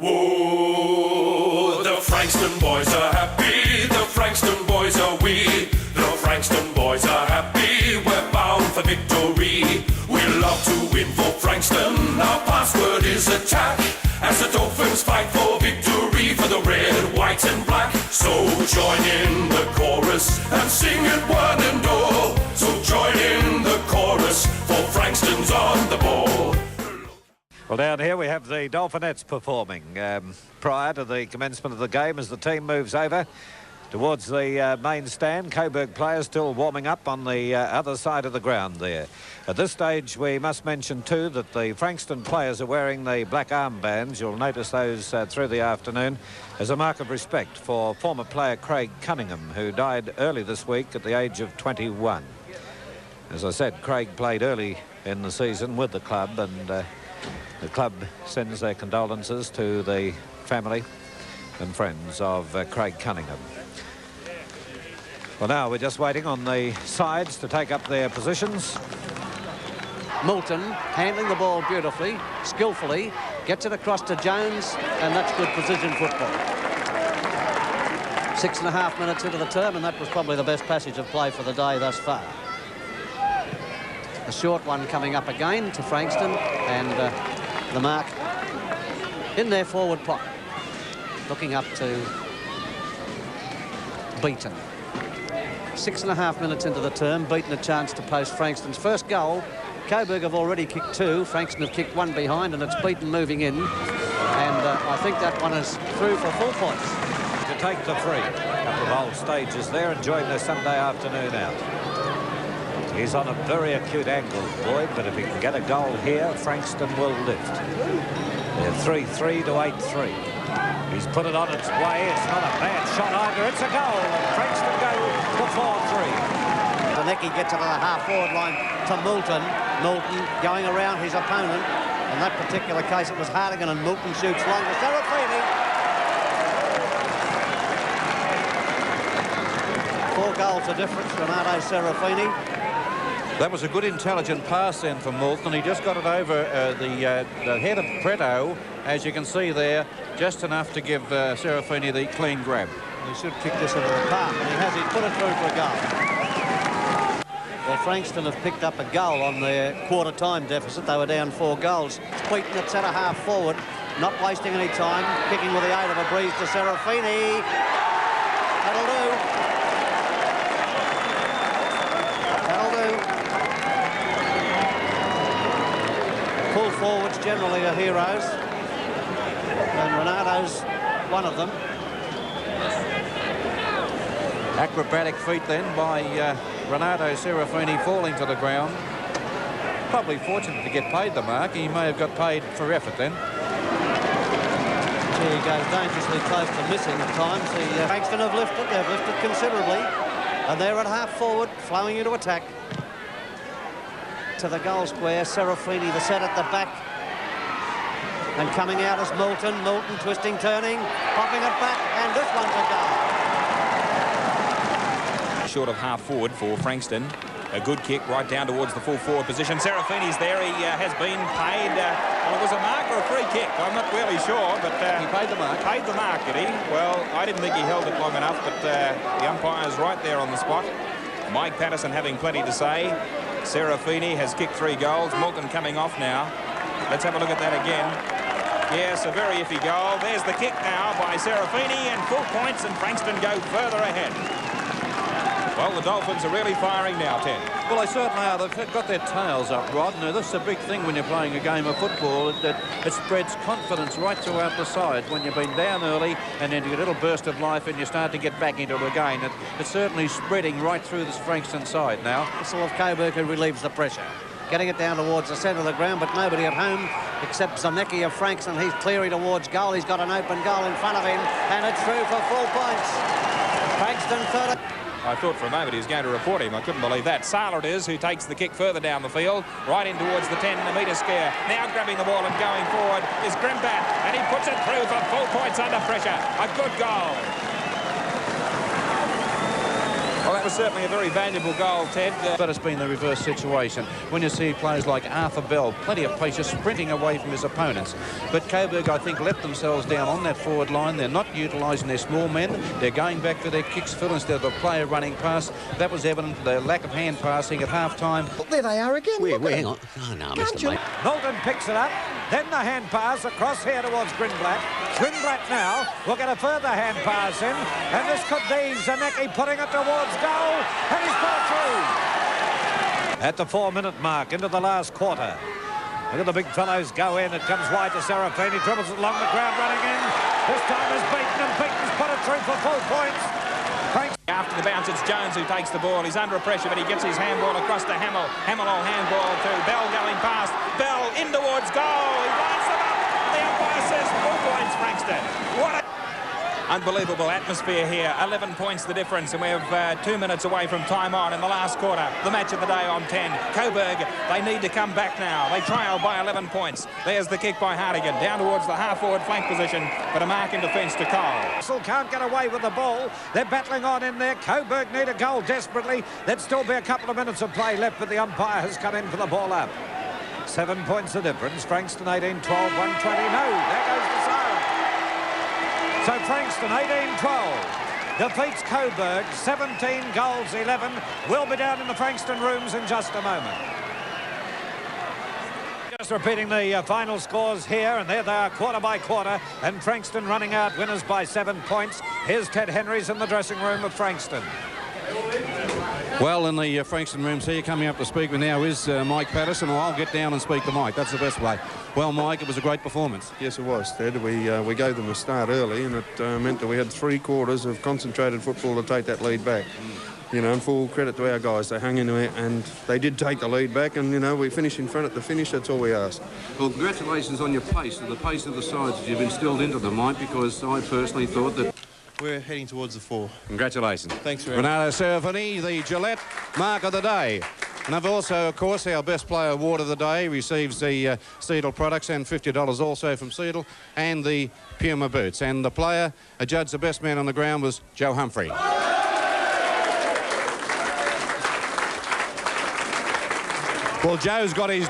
Whoa, the Frankston boys are happy, the Frankston boys are we. The Frankston boys are happy, we're bound for victory. We love to win for Frankston, our password is attack. As the Dolphins fight for victory for the red, white and black. So join in the chorus and sing it one and all. So join in the chorus, for Frankston's on the ball. Well, down here we have the Dolphinettes performing prior to the commencement of the game as the team moves over towards the main stand. Coburg players still warming up on the other side of the ground there. At this stage, we must mention too that the Frankston players are wearing the black armbands. You'll notice those through the afternoon as a mark of respect for former player Craig Cunningham, who died early this week at the age of 21. As I said, Craig played early in the season with the club, and the club sends their condolences to the family and friends of Craig Cunningham. Well, now we're just waiting on the sides to take up their positions. Moulton handling the ball beautifully, skillfully, gets it across to Jones, and that's good precision football. 6.5 minutes into the term, and that was probably the best passage of play for the day thus far. A short one coming up again to Frankston, and the mark in their forward pocket. Looking up to Beaton. 6.5 minutes into the term, Beaton a chance to post Frankston's first goal. Coburg have already kicked two. Frankston have kicked one behind, and it's Beaton moving in. And I think that one is through for full points. To take the free. A couple of old stages there, enjoying their Sunday afternoon out. He's on a very acute angle, Boyd, but if he can get a goal here, Frankston will lift. They're 3-3 to 8-3. He's put it on its way. It's not a bad shot either. It's a goal, and Frankston go for 4-3. Zanecki gets it to the half-forward line to Moulton. Moulton going around his opponent. In that particular case, it was Hardigan, and Moulton shoots long to Serafini. 4 goals a difference, Renato Serafini. That was a good intelligent pass then from Moulton. He just got it over the head of Preto, as you can see there, just enough to give Serafini the clean grab. He should kick this into the park, and he has. He's put it through for a goal. Well, Frankston have picked up a goal on their quarter-time deficit. They were down 4 goals. Beaton at centre half forward, not wasting any time, kicking with the aid of a breeze to Serafini. That'll do. Pull forwards generally are heroes, and Renato's one of them. Acrobatic feat then by Renato Serafini, falling to the ground. Probably fortunate to get paid the mark. He may have got paid for effort then. He goes dangerously close to missing at times. The Frankston have lifted. They've lifted considerably, and they're at half forward, flowing into attack. To the goal square, Serafini, the set at the back, and coming out is Moulton. Moulton twisting, turning, popping it back, and this one's a goal. Short of half forward for Frankston. A good kick right down towards the full forward position. Serafini's there. He has been paid. Well, it was a mark or a free kick. I'm not really sure, but he paid the mark. Paid the mark, did he? Well, I didn't think he held it long enough, but the umpire's right there on the spot. Mike Patterson having plenty to say. Serafini has kicked 3 goals. Moulton coming off now. Let's have a look at that again. Yes, a very iffy goal. There's the kick now by Serafini, and full points, and Frankston go further ahead. Well, the Dolphins are really firing now, Ted. Well, they certainly are. They've got their tails up, Rod. Now, this is a big thing when you're playing a game of football. It spreads confidence right throughout the side. When you've been down early and then you get a little burst of life and you start to get back into it again, it's certainly spreading right through this Frankston side now. Whistle of Coburg, who relieves the pressure. Getting it down towards the centre of the ground, but nobody at home except Zanecki of Frankston. He's clearing towards goal. He's got an open goal in front of him, and it's through for full points. Frankston third. I thought for a moment he was going to report him. I couldn't believe that. Sala it is who takes the kick further down the field, right in towards the 10-metre square. Now grabbing the ball and going forward is Grimbat, and he puts it through for full points under pressure. A good goal. Well, that was certainly a very valuable goal, Ted. But it's been the reverse situation. When you see players like Arthur Bell, plenty of pace, just sprinting away from his opponents. But Coburg, I think, let themselves down on that forward line. They're not utilising their small men. They're going back for their kicks, Phil, instead of a player running past. That was evident for their lack of hand passing at half-time. There they are again. Hang on. Oh, no, Mr. Mate. Milton picks it up. Then the hand pass across here towards Greenblatt. Greenblatt now will get a further hand pass in. And this could be Zanecki putting it towards goal. And he's put it through. At the 4-minute mark into the last quarter. Look at the big fellows go in. It comes wide to Serafini. Dribbles it along the ground running in. This time is beaten and Beaton's put it through for full points. After the bounce, it's Jones who takes the ball. He's under pressure, but he gets his handball across to Hamill. Hamill will handball to Bell going past. Bell in towards goal. He lines them up. The umpire says full points, Frankston. What a unbelievable atmosphere here. 11 points the difference, and we're 2 minutes away from time on in the last quarter. The match of the day on 10. Coburg, they need to come back now. They trail by 11 points. There's the kick by Hardigan down towards the half-forward flank position, but a mark in defence to Cole. Russell can't get away with the ball. They're battling on in there. Coburg need a goal desperately. There'd still be a couple of minutes of play left, but the umpire has come in for the ball up. 7 points the difference. Frankston 18-12, 120. No, there goes the siren. So Frankston 18-12 defeats Coburg 17 goals 11. We'll be down in the Frankston rooms in just a moment. Just repeating the final scores here, and there they are quarter by quarter, and Frankston running out winners by 7 points. Here's Ted Henrys in the dressing room of Frankston. Well, in the Frankston rooms here, coming up to speak with now is Mike Patterson. Well, I'll get down and speak to Mike. That's the best way. Well, Mike, it was a great performance. Yes, it was, Ted. We gave them a start early, and it meant that we had 3 quarters of concentrated football to take that lead back. You know, and full credit to our guys. They hung into it, and they did take the lead back, and, you know, we finished in front at the finish. That's all we asked. Well, congratulations on your pace and the pace of the sides that you've instilled into them, Mike, because I personally thought that... We're heading towards the 4. Congratulations. Thanks very much. Renato Serafini, the Gillette mark of the day. And I've also, of course, our Best Player Award of the day receives the Seidel products and $50 also from Seidel and the Puma boots. And the player adjudged the best man on the ground was Joe Humphrey. Well, Joe's got his...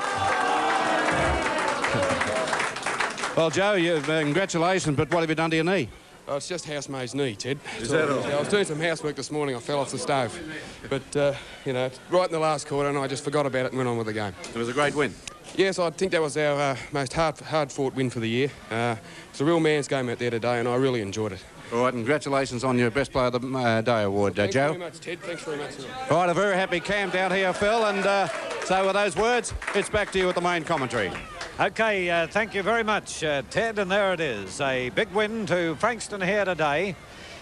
Well, Joe, congratulations, but what have you done to your knee? Oh, it's just housemaid's knee, Ted. Is that all? I was doing some housework this morning. I fell off the stove. But, you know, right in the last quarter, and I just forgot about it and went on with the game. It was a great win. Yes, I think that was our most hard-fought win for the year. It's a real man's game out there today, and I really enjoyed it. All right, congratulations on your Best Player of the Day award, Joe. Thanks very much, Ted. Thanks very much. All right, a very happy camp down here, Phil, and so with those words, it's back to you with the main commentary. Okay, thank you very much, Ted, and there it is. A big win to Frankston here today.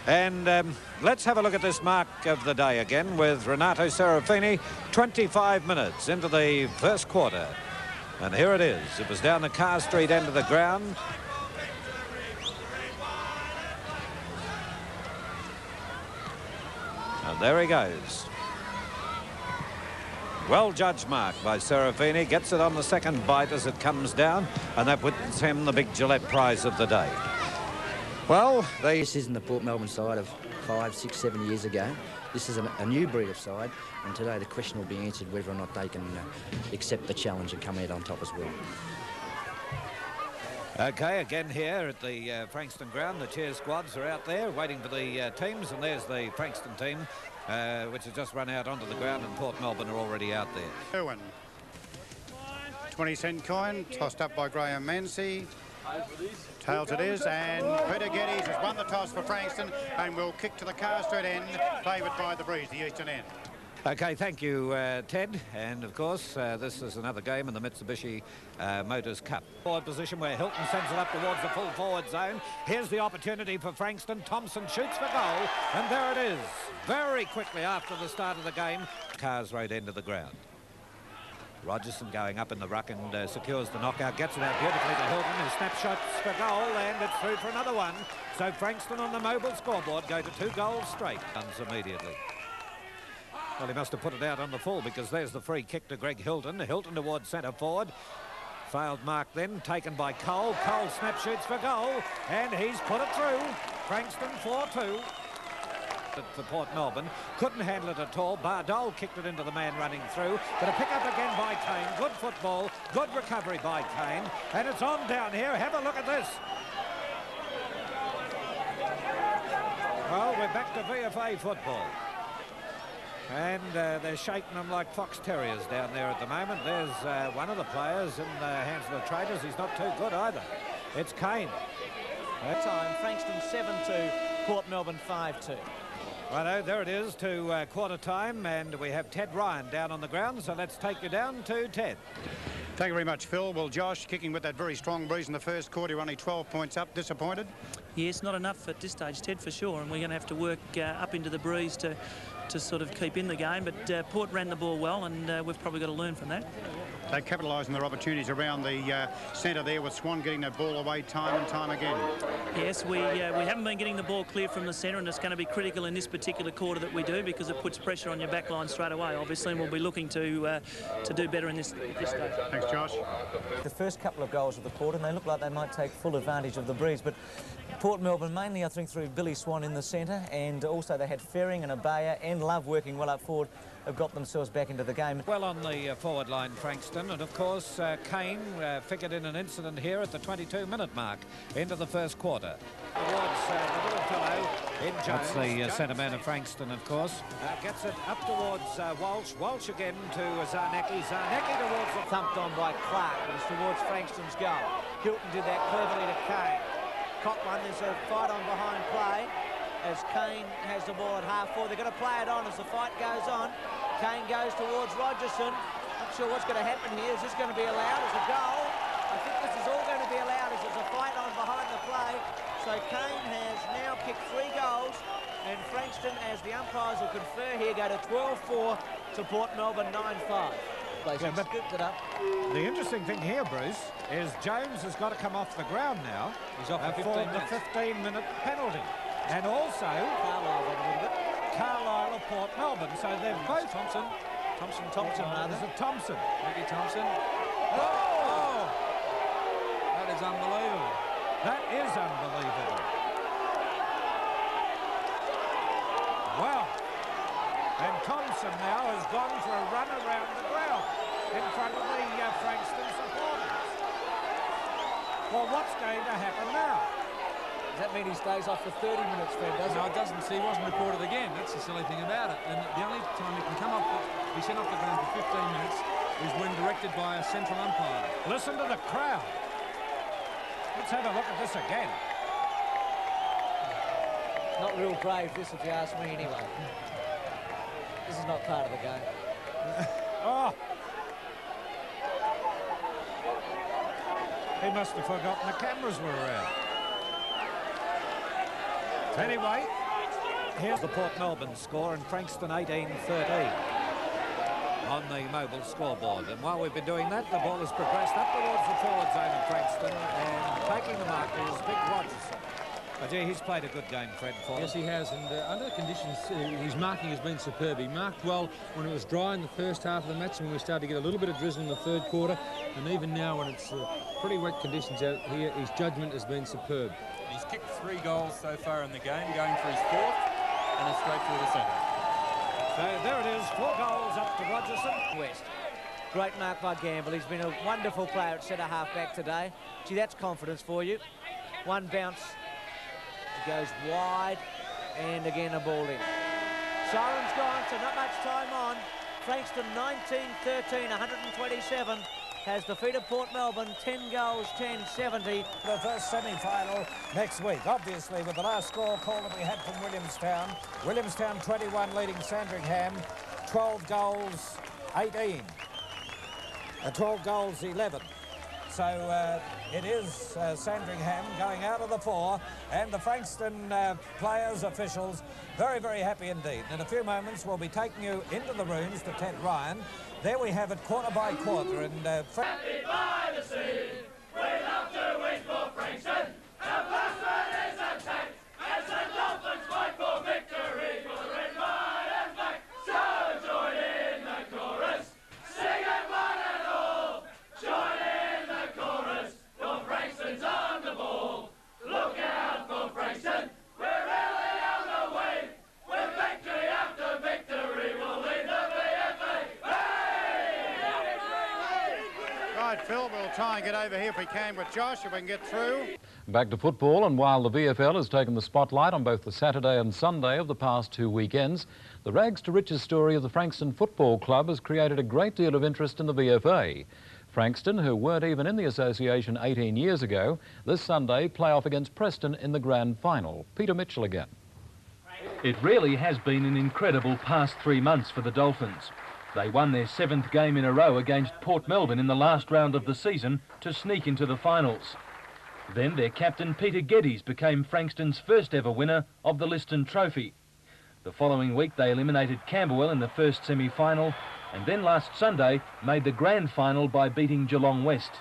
And let's have a look at this mark of the day again with Renato Serafini, 25 minutes into the first quarter. And here it is. It was down the Carr Street end of the ground. And there he goes. Well judged mark by Serafini. Gets it on the second bite as it comes down, and that wins him the big Gillette prize of the day. Well, this isn't the Port Melbourne side of 5, 6, 7 years ago. This is a new breed of side, and today the question will be answered whether or not they can accept the challenge and come out on top as well. Okay, again here at the Frankston ground, the cheer squads are out there waiting for the teams, and there's the Frankston team, which has just run out onto the ground, and Port Melbourne are already out there. Irwin. 20-cent coin, tossed up by Graham Mancy. Tails it is, and Peter Geddes has won the toss for Frankston and will kick to the Carr Street end, favoured by the breeze, the eastern end. Okay, thank you, Ted. And, of course, this is another game in the Mitsubishi Motors Cup. Forward position where Hilton sends it up towards the full forward zone. Here's the opportunity for Frankston. Thompson shoots for goal, and there it is. Very quickly after the start of the game, Carr's Road end of the ground. Rogerson going up in the ruck and secures the knockout, gets it out beautifully to Hilton, who snapshots for goal, and it's through for another one. So Frankston on the mobile scoreboard go to 2 goals straight. Comes immediately. Well, he must have put it out on the full, because there's the free kick to Greg Hilton. Hilton towards centre forward. Failed mark then, taken by Cole. Cole snap shoots for goal, and he's put it through. Frankston 4-2. For Port Melbourne, couldn't handle it at all. Bardol kicked it into the man running through, but a pick up again by Kane. Good football, good recovery by Kane, and it's on down here. Have a look at this. Well, we're back to VFA football. And they're shaking them like fox terriers down there at the moment. There's one of the players in the hands of the Traders. He's not too good either. It's Kane. Time, Frankston 7-2, Port Melbourne 5-2. Righto, there it is to quarter time, and we have Ted Ryan down on the ground, so let's take you down to Ted. Thank you very much, Phil. Well, Josh, kicking with that very strong breeze in the first quarter, you're only 12 points up. Disappointed? Yes, not enough at this stage, Ted, for sure, and we're going to have to work up into the breeze to sort of keep in the game, but Port ran the ball well, and we've probably got to learn from that. They capitalise on their opportunities around the centre there, with Swan getting that ball away time and time again. Yes, we haven't been getting the ball clear from the centre, and it's going to be critical in this particular quarter that we do, because it puts pressure on your back line straight away, obviously, and we'll be looking to do better in this stage. Thanks, Josh. The first couple of goals of the quarter, and they look like they might take full advantage of the breeze, but Port Melbourne mainly, I think, through Billy Swan in the centre, and also they had Ferring and Abaya and Love working well up forward, have got themselves back into the game. Well on the forward line, Frankston, and of course Kane figured in an incident here at the 22-minute mark into the first quarter. Towards the little fellow in Jones. That's the centre man of Frankston, of course. Gets it up towards Walsh. Walsh again to Zarnecki. Zarnecki towards the... Thumped on by Clark, but it's towards Frankston's goal. Hilton did that cleverly to Kane. Cop one, there's a fight on behind play as Kane has the ball at half-forward. They're going to play it on as the fight goes on. Kane goes towards Rogerson. Not sure what's going to happen here. Is this going to be allowed as a goal? I think this is all going to be allowed as there's a fight on behind the play. So Kane has now kicked 3 goals, and Frankston, as the umpires will confer here, go to 12-4 to Port Melbourne 9-5. Yeah, but the interesting thing here, Bruce, is Jones has got to come off the ground now. He's off for the 15-minute penalty. And also Carlisle of Port Melbourne. So they're both Thompson, rather. Is it Thompson? Ricky Thompson. Oh! That is unbelievable. That is unbelievable. Wow. And Thompson now has gone for a run around the ground in front of the Frankston supporters. Well, what's going to happen now? Does that mean he stays off for 30 minutes, Fred, doesn't No, it doesn't. See, he wasn't reported again. That's the silly thing about it. And the only time he can come off, be sent off the ground for 15 minutes is when directed by a central umpire. Listen to the crowd. Let's have a look at this again. Not real brave, this, if you ask me, anyway. This is not part of the game. Oh! He must have forgotten the cameras were around. Anyway, here's the Port Melbourne score, and Frankston 18-13 on the mobile scoreboard. And while we've been doing that, the ball has progressed up towards the forward zone of Frankston, and taking the mark is Big Rogerson. Oh, gee, he's played a good game, Fred, for Yes, he has, and under the conditions, his marking has been superb. He marked well when it was dry in the first half of the match, and when we started to get a little bit of drizzle in the third quarter, and even now when it's pretty wet conditions out here, his judgment has been superb. He's kicked 3 goals so far in the game, going for his 4th, and it's straight through the centre. So there it is, 4 goals up to Rogerson. West. Great mark by Gamble. He's been a wonderful player at centre half back today. Gee, that's confidence for you. One bounce. He goes wide, and again a ball in. Siren's gone, so not much time on. Frankston 19-13, 127. Has defeated Port Melbourne 10 goals, 10-70. The first semi-final next week, obviously, with the last score call that we had from Williamstown. Williamstown 21 leading Sandringham, 12 goals, 18. 12 goals, 11. So it is Sandringham going out of the 4, and the Frankston players, officials, very, very happy indeed. In a few moments, we'll be taking you into the rooms to Ted Ryan. There we have it quarter by quarter. And Happy by the sea, we love to win for Frankston. Our password is attack, as the Dolphins fight for victory for the red, white and black. So join in the chorus, sing it one and all. Join in the chorus, for Frankston's on the ball. Look out for Frankston, we're really on the way. We've try and get over here if we can with Josh, if we can get through. Back to football, and while the VFL has taken the spotlight on both the Saturday and Sunday of the past 2 weekends, the rags to riches story of the Frankston Football Club has created a great deal of interest in the VFA. Frankston, who weren't even in the association 18 years ago, this Sunday play off against Preston in the grand final. Peter Mitchell again. It really has been an incredible past 3 months for the Dolphins. They won their 7th game in a row against Port Melbourne in the last round of the season to sneak into the finals. Then their captain Peter Geddes became Frankston's first ever winner of the Liston Trophy. The following week they eliminated Camberwell in the first semi-final, and then last Sunday made the grand final by beating Geelong West.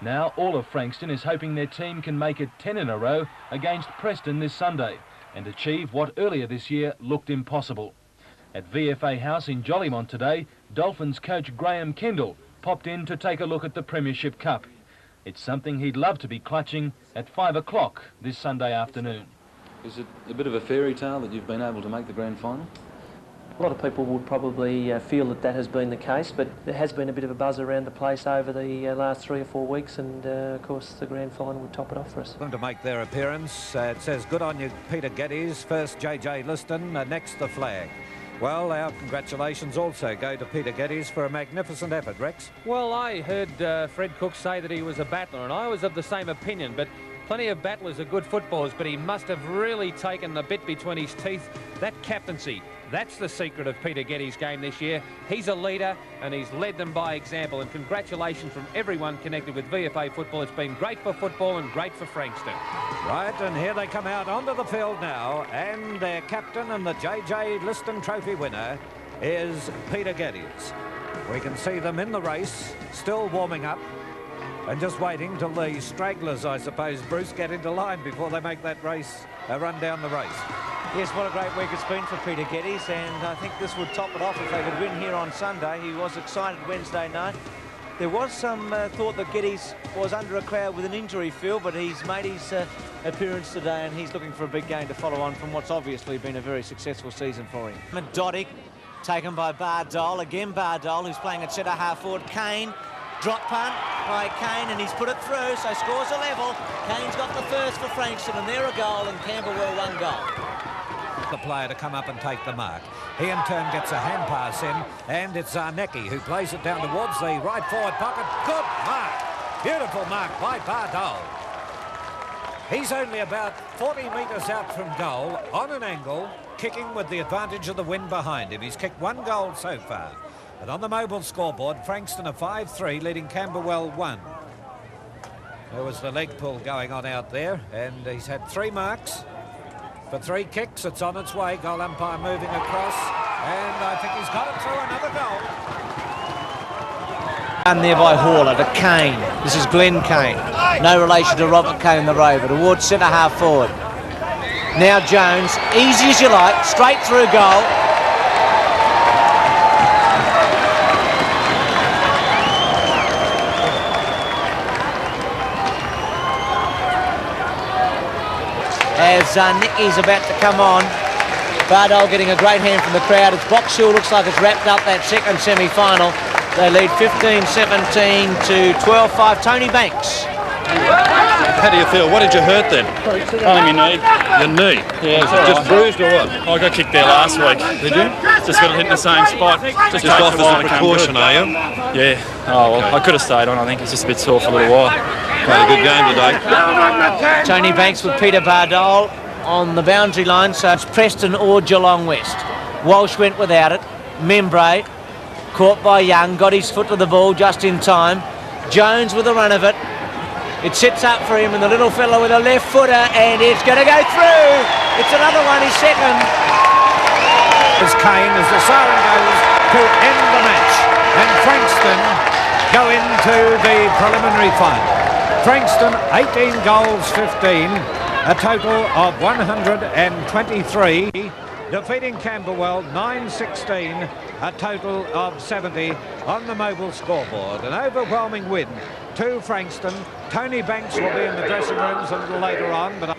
Now all of Frankston is hoping their team can make it 10 in a row against Preston this Sunday and achieve what earlier this year looked impossible. At VFA House in Jollymont today, Dolphins coach Graham Kendall popped in to take a look at the Premiership Cup. It's something he'd love to be clutching at 5 o'clock this Sunday afternoon. Is it a bit of a fairy tale that you've been able to make the grand final? A lot of people would probably feel that that has been the case, but there has been a bit of a buzz around the place over the last 3 or 4 weeks, and of course the grand final would top it off for us. Going to make their appearance. It says good on you, Peter Geddes. First JJ Liston, next the flag. Well, our congratulations also go to Peter Geddes for a magnificent effort, Rex. Well, I heard Fred Cook say that he was a battler, and I was of the same opinion, but plenty of battlers are good footballers, but he must have really taken the bit between his teeth. That captaincy, that's the secret of Peter Geddes' game this year. He's a leader, and he's led them by example, and congratulations from everyone connected with VFA football. It's been great for football and great for Frankston. Right, and here they come out onto the field now, and their captain and the JJ Liston Trophy winner is Peter Geddes. We can see them in the race, still warming up, and just waiting till the stragglers, I suppose, Bruce, get into line before they make that race, run down the race. Yes, what a great week it's been for Peter Geddes, and I think this would top it off if they could win here on Sunday. He was excited Wednesday night. There was some thought that Geddes was under a cloud with an injury, Phil, but he's made his appearance today, and he's looking for a big game to follow on from what's obviously been a very successful season for him. Doddick, taken by Bardole. Again Bardole, who's playing at centre half forward. Kane, drop punt by Kane, and he's put it through, so scores a level. Kane's got the first for Frankston, and they're a goal, and Camberwell 1 goal. The player to come up and take the mark. He in turn gets a hand pass in, and it's Zarnecki who plays it down towards the right forward pocket. Good mark. Beautiful mark by Bardole. He's only about 40 metres out from goal, on an angle, kicking with the advantage of the wind behind him. He's kicked 1 goal so far. And on the mobile scoreboard, Frankston are 5-3, leading Camberwell 1. There was the leg pull going on out there, and he's had 3 marks. For 3 kicks, it's on its way. Goal umpire moving across, and I think he's got it through. Another goal. And there by Hauler to Kane. This is Glenn Kane. No relation to Robert Kane, the Rover. Towards centre half forward. Now Jones, easy as you like, straight through goal. As Nicky's about to come on. Bardole getting a great hand from the crowd. It's Boxhill, looks like it's wrapped up that second semi-final. They lead 15-17 to 12-5. Tony Banks. How do you feel? What did you hurt then? Only my knee. Your knee? Yeah. Just bruised or what? I got kicked there last week. Did you? Just got hit in the same spot. Just off as a precaution, are you? Yeah. Oh, well, I could have stayed on. I think it's just a bit sore for a little while. Played a good game today. Tony Banks with Peter Bardole on the boundary line, so it's Preston or Geelong West. Walsh went without it. Membray caught by Young, got his foot to the ball just in time. Jones with a run of it. It sits up for him, and the little fella with a left footer, and it's going to go through. It's another one, he's second. As Kane, as the siren goes to end the match, and Frankston go into the preliminary final. Frankston 18 goals 15, a total of 123, defeating Camberwell 9-16, a total of 70 on the mobile scoreboard. An overwhelming win to Frankston. Tony Banks will be in the dressing rooms a little later on, but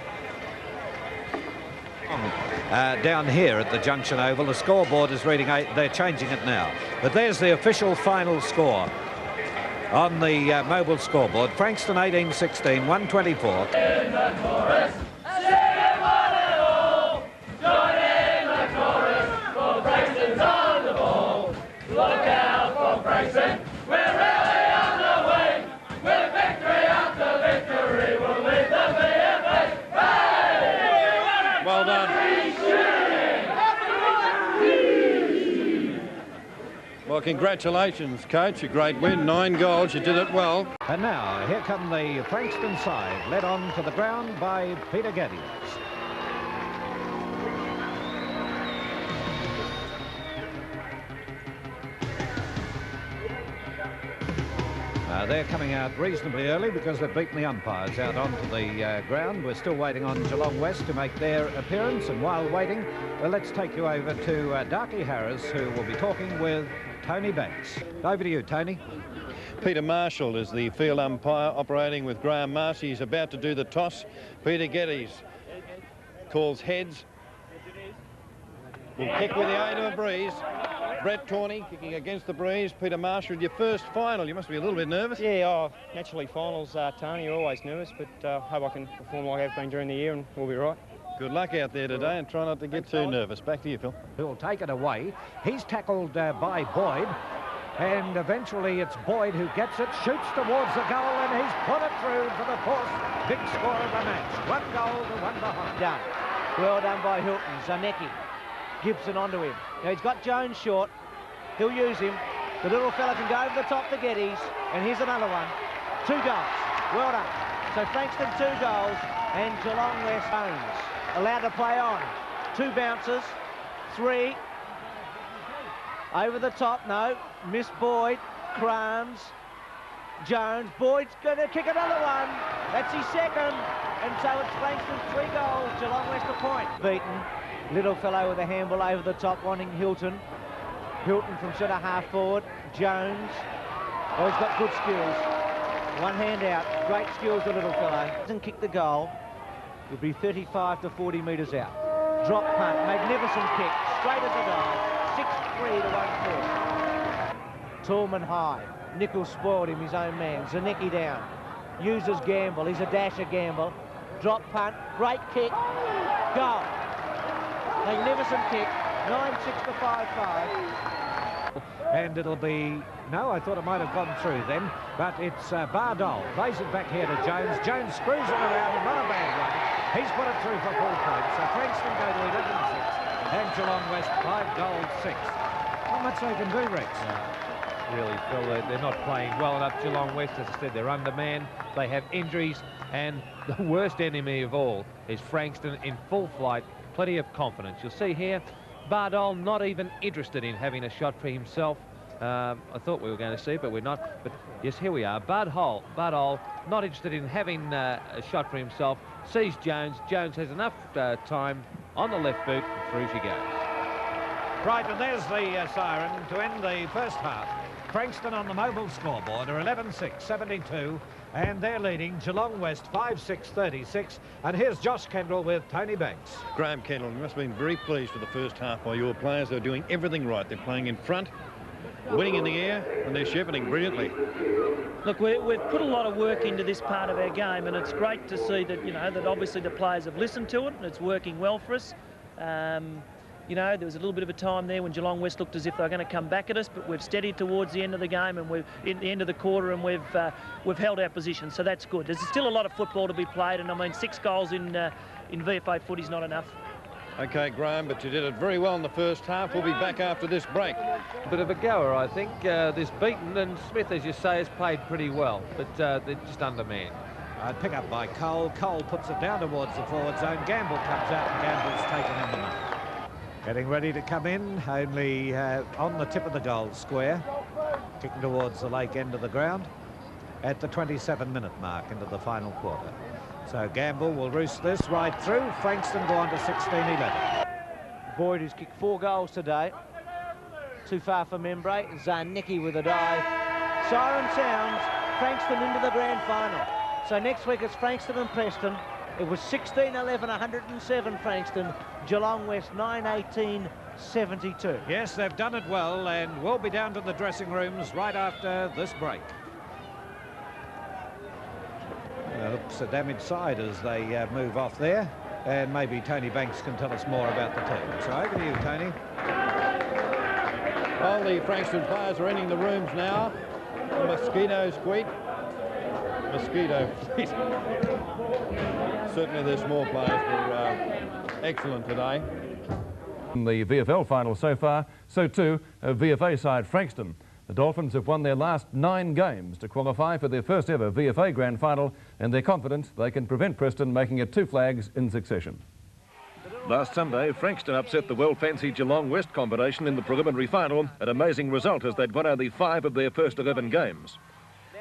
down here at the Junction Oval, the scoreboard is reading 8. They're changing it now, but there's the official final score. on the mobile scoreboard. Frankston 18-16, 124. Well done. Well, congratulations, coach. A great win. 9 goals. You did it well. And now, here come the Frankston side, led on to the ground by Peter Geddes. They're coming out reasonably early because they've beaten the umpires out onto the ground. We're still waiting on Geelong West to make their appearance, and while waiting, let's take you over to Darky Harris, who will be talking with Tony Banks. Over to you, Tony. Peter Marshall is the field umpire, operating with Graham Marcy. He's about to do the toss. Peter Geddes calls heads. Will kick with the aid of a breeze. Brett Tawney kicking against the breeze. Peter Marshall, your first final. You must be a little bit nervous. Yeah, naturally finals, Tony, you're always nervous, but hope I can perform like I've been during the year and we'll be right. Good luck out there today, and try not to get too nervous. Back to you, Phil. Who'll take it away. He's tackled by Boyd, and eventually it's Boyd who gets it, shoots towards the goal, and he's put it through for the fourth big score of the match. 1 goal to 1 behind. Done. Well done by Hilton. Zanecki. Gibson onto him. Now he's got Jones short. He'll use him. The little fella can go over the top to Geddes, and here's another one. 2 goals. Well done. So Frankston 2 goals, and Geelong West Jones allowed to play on. 2 bounces. 3. Over the top, no. Miss Boyd. Krams. Jones. Boyd's going to kick another one. That's his second. And so it's Frankston 3 goals. Geelong West a point. Beaten. Little fellow with a handball over the top, wanting Hilton. Hilton from centre half forward. Jones. Oh, he's got good skills. 1 hand out. Great skills, the little fellow. Doesn't kick the goal. He'll be 35 to 40 metres out. Drop punt. Magnificent kick. Straight as a die. 6-3 to 1-4. Tallman high. Nichols spoiled him, his own man. Zanecki down. Uses Gamble. He's a dasher, Gamble. Drop punt. Great kick. Goal. Magnificent kick. 9-6 to 5-5. And it'll be... No, I thought it might have gone through then, but it's Bardol. Plays it back here to Jones. Jones screws it around, and not a bad one. He's put it through for 4 points. So Frankston go to 11-6, and Geelong West 5 goals 6. Not much they can do, Rex. Yeah, really, Phil, they're not playing well enough. Geelong West, as I said, they're undermanned. They have injuries, and the worst enemy of all is Frankston in full flight. Plenty of confidence. You'll see here, Bardol not even interested in having a shot for himself. I thought we were going to see, but we're not. But yes, here we are. Bardol not interested in having a shot for himself. Sees Jones. Jones has enough time on the left boot, and through she goes. Right, and there's the siren to end the first half. Frankston on the mobile scoreboard are 11-6, 72, and they're leading Geelong West 5-6, 36. And here's Josh Kendall with Tony Banks. Graham Kendall, you must have been very pleased with the first half by your players. They're doing everything right. They're playing in front, winning in the air, and they're shepherding brilliantly. Look, we've put a lot of work into this part of our game, and it's great to see that, you know, that obviously the players have listened to it, and it's working well for us. You know, there was a little bit of a time there when Geelong West looked as if they were going to come back at us, but we've steadied towards the end of the game, and we've in the end of the quarter, and we've held our position, so that's good. There's still a lot of football to be played, and I mean 6 goals in VFA footy's not enough. Okay, Graham, but you did it very well in the first half. We'll be back after this break. A bit of a goer, I think. This Beaton and Smith, as you say, has played pretty well, but they're just undermanned. Pick up by Cole. Cole puts it down towards the forward zone. Gamble comes out, and Gamble's taken in the mark. Getting ready to come in, only on the tip of the goal square, kicking towards the lake end of the ground at the 27-minute mark into the final quarter. So Gamble will roost this right through. Frankston go on to 16-11. Boyd has kicked 4 goals today. Too far for Membre. Zanecki with a dive. Siren sounds. Frankston into the grand final. So next week it's Frankston and Preston. It was 16-11, 107 Frankston. Geelong West 9-18, 72. Yes, they've done it well, and we'll be down to the dressing rooms right after this break. looks a damaged side as they move off there. And maybe Tony Banks can tell us more about the team. So over to you, Tony. Well, the Frankston players are entering the rooms now. The mosquito squeak. Mosquito fleet. Certainly their small players were excellent today. In the VFL final so far, so too a VFA side Frankston. The Dolphins have won their last 9 games to qualify for their first ever VFA Grand Final, and they're confident they can prevent Preston making it 2 flags in succession. Last Sunday, Frankston upset the well-fancied Geelong West combination in the preliminary final, an amazing result as they'd won only 5 of their first 11 games.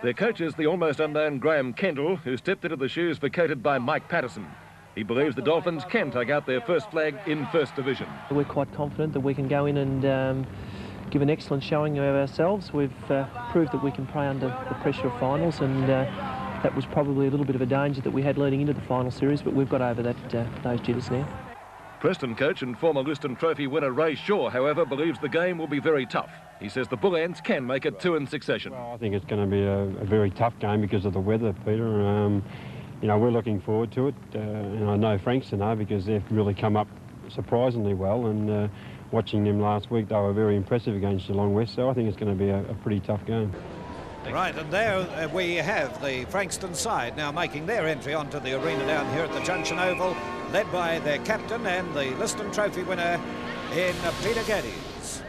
Their coach is the almost unknown Graham Kendall, who stepped into the shoes vacated by Mike Patterson. He believes the Dolphins can take out their first flag in First Division. We're quite confident that we can go in and give an excellent showing of ourselves. We've proved that we can play under the pressure of finals, and that was probably a little bit of a danger that we had leading into the final series, but we've got over those jitters now. Preston coach and former Liston Trophy winner Ray Shaw, however, believes the game will be very tough. He says the Bull Ants can make it 2 in succession. Well, I think it's going to be a very tough game because of the weather, Peter. You know, we're looking forward to it, and I know Frankston are because they've really come up surprisingly well, and watching them last week, they were very impressive against Geelong West, so I think it's going to be a pretty tough game. Right, and there we have the Frankston side now making their entry onto the arena down here at the Junction Oval, led by their captain and the Liston Trophy winner in Peter Geddes.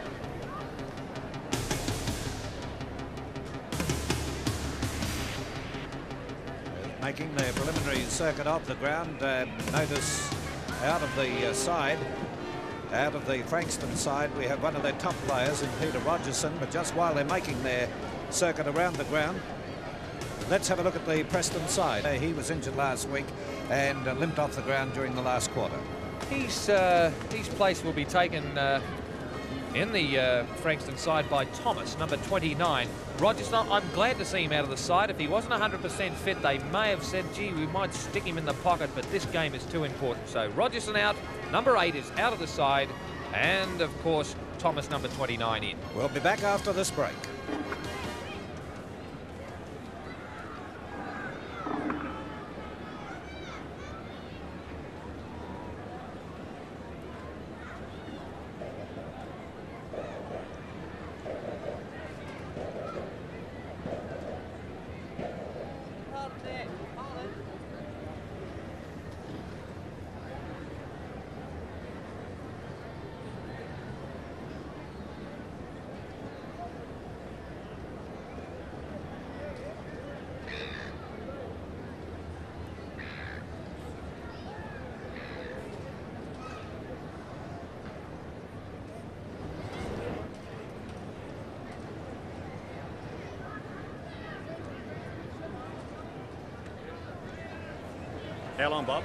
Making their preliminary circuit of the ground. Notice out of the side, out of the Frankston side, we have one of their top players in Peter Rogerson, but just while they're making their circuit around the ground, let's have a look at the Preston side. He was injured last week and limped off the ground during the last quarter. His place will be taken in the Frankston side by Thomas, number 29. Rogerson, I'm glad to see him out of the side. If he wasn't 100% fit, they may have said, gee, we might stick him in the pocket, but this game is too important. So Rogerson out, number 8 is out of the side, and of course, Thomas, number 29 in. We'll be back after this break. How long, Bob?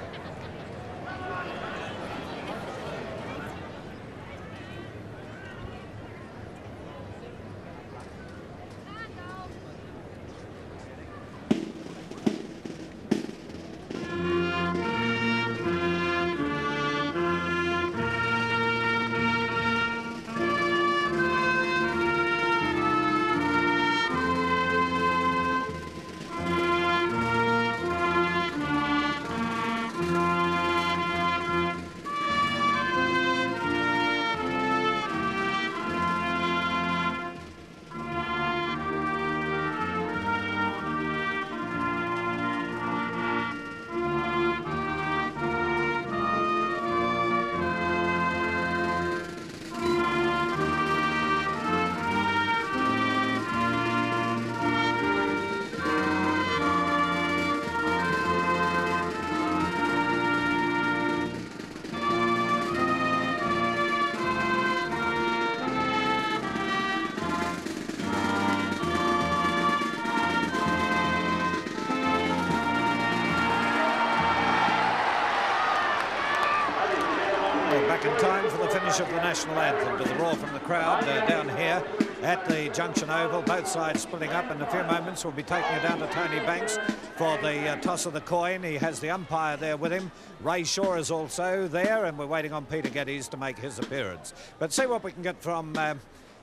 In time for the finish of the national anthem, with the roar from the crowd down here at the Junction Oval. Both sides splitting up. In a few moments we'll be taking it down to Tony Banks for the toss of the coin. He has the umpire there with him. Ray Shaw is also there, and we're waiting on Peter Geddes to make his appearance. But see what we can get from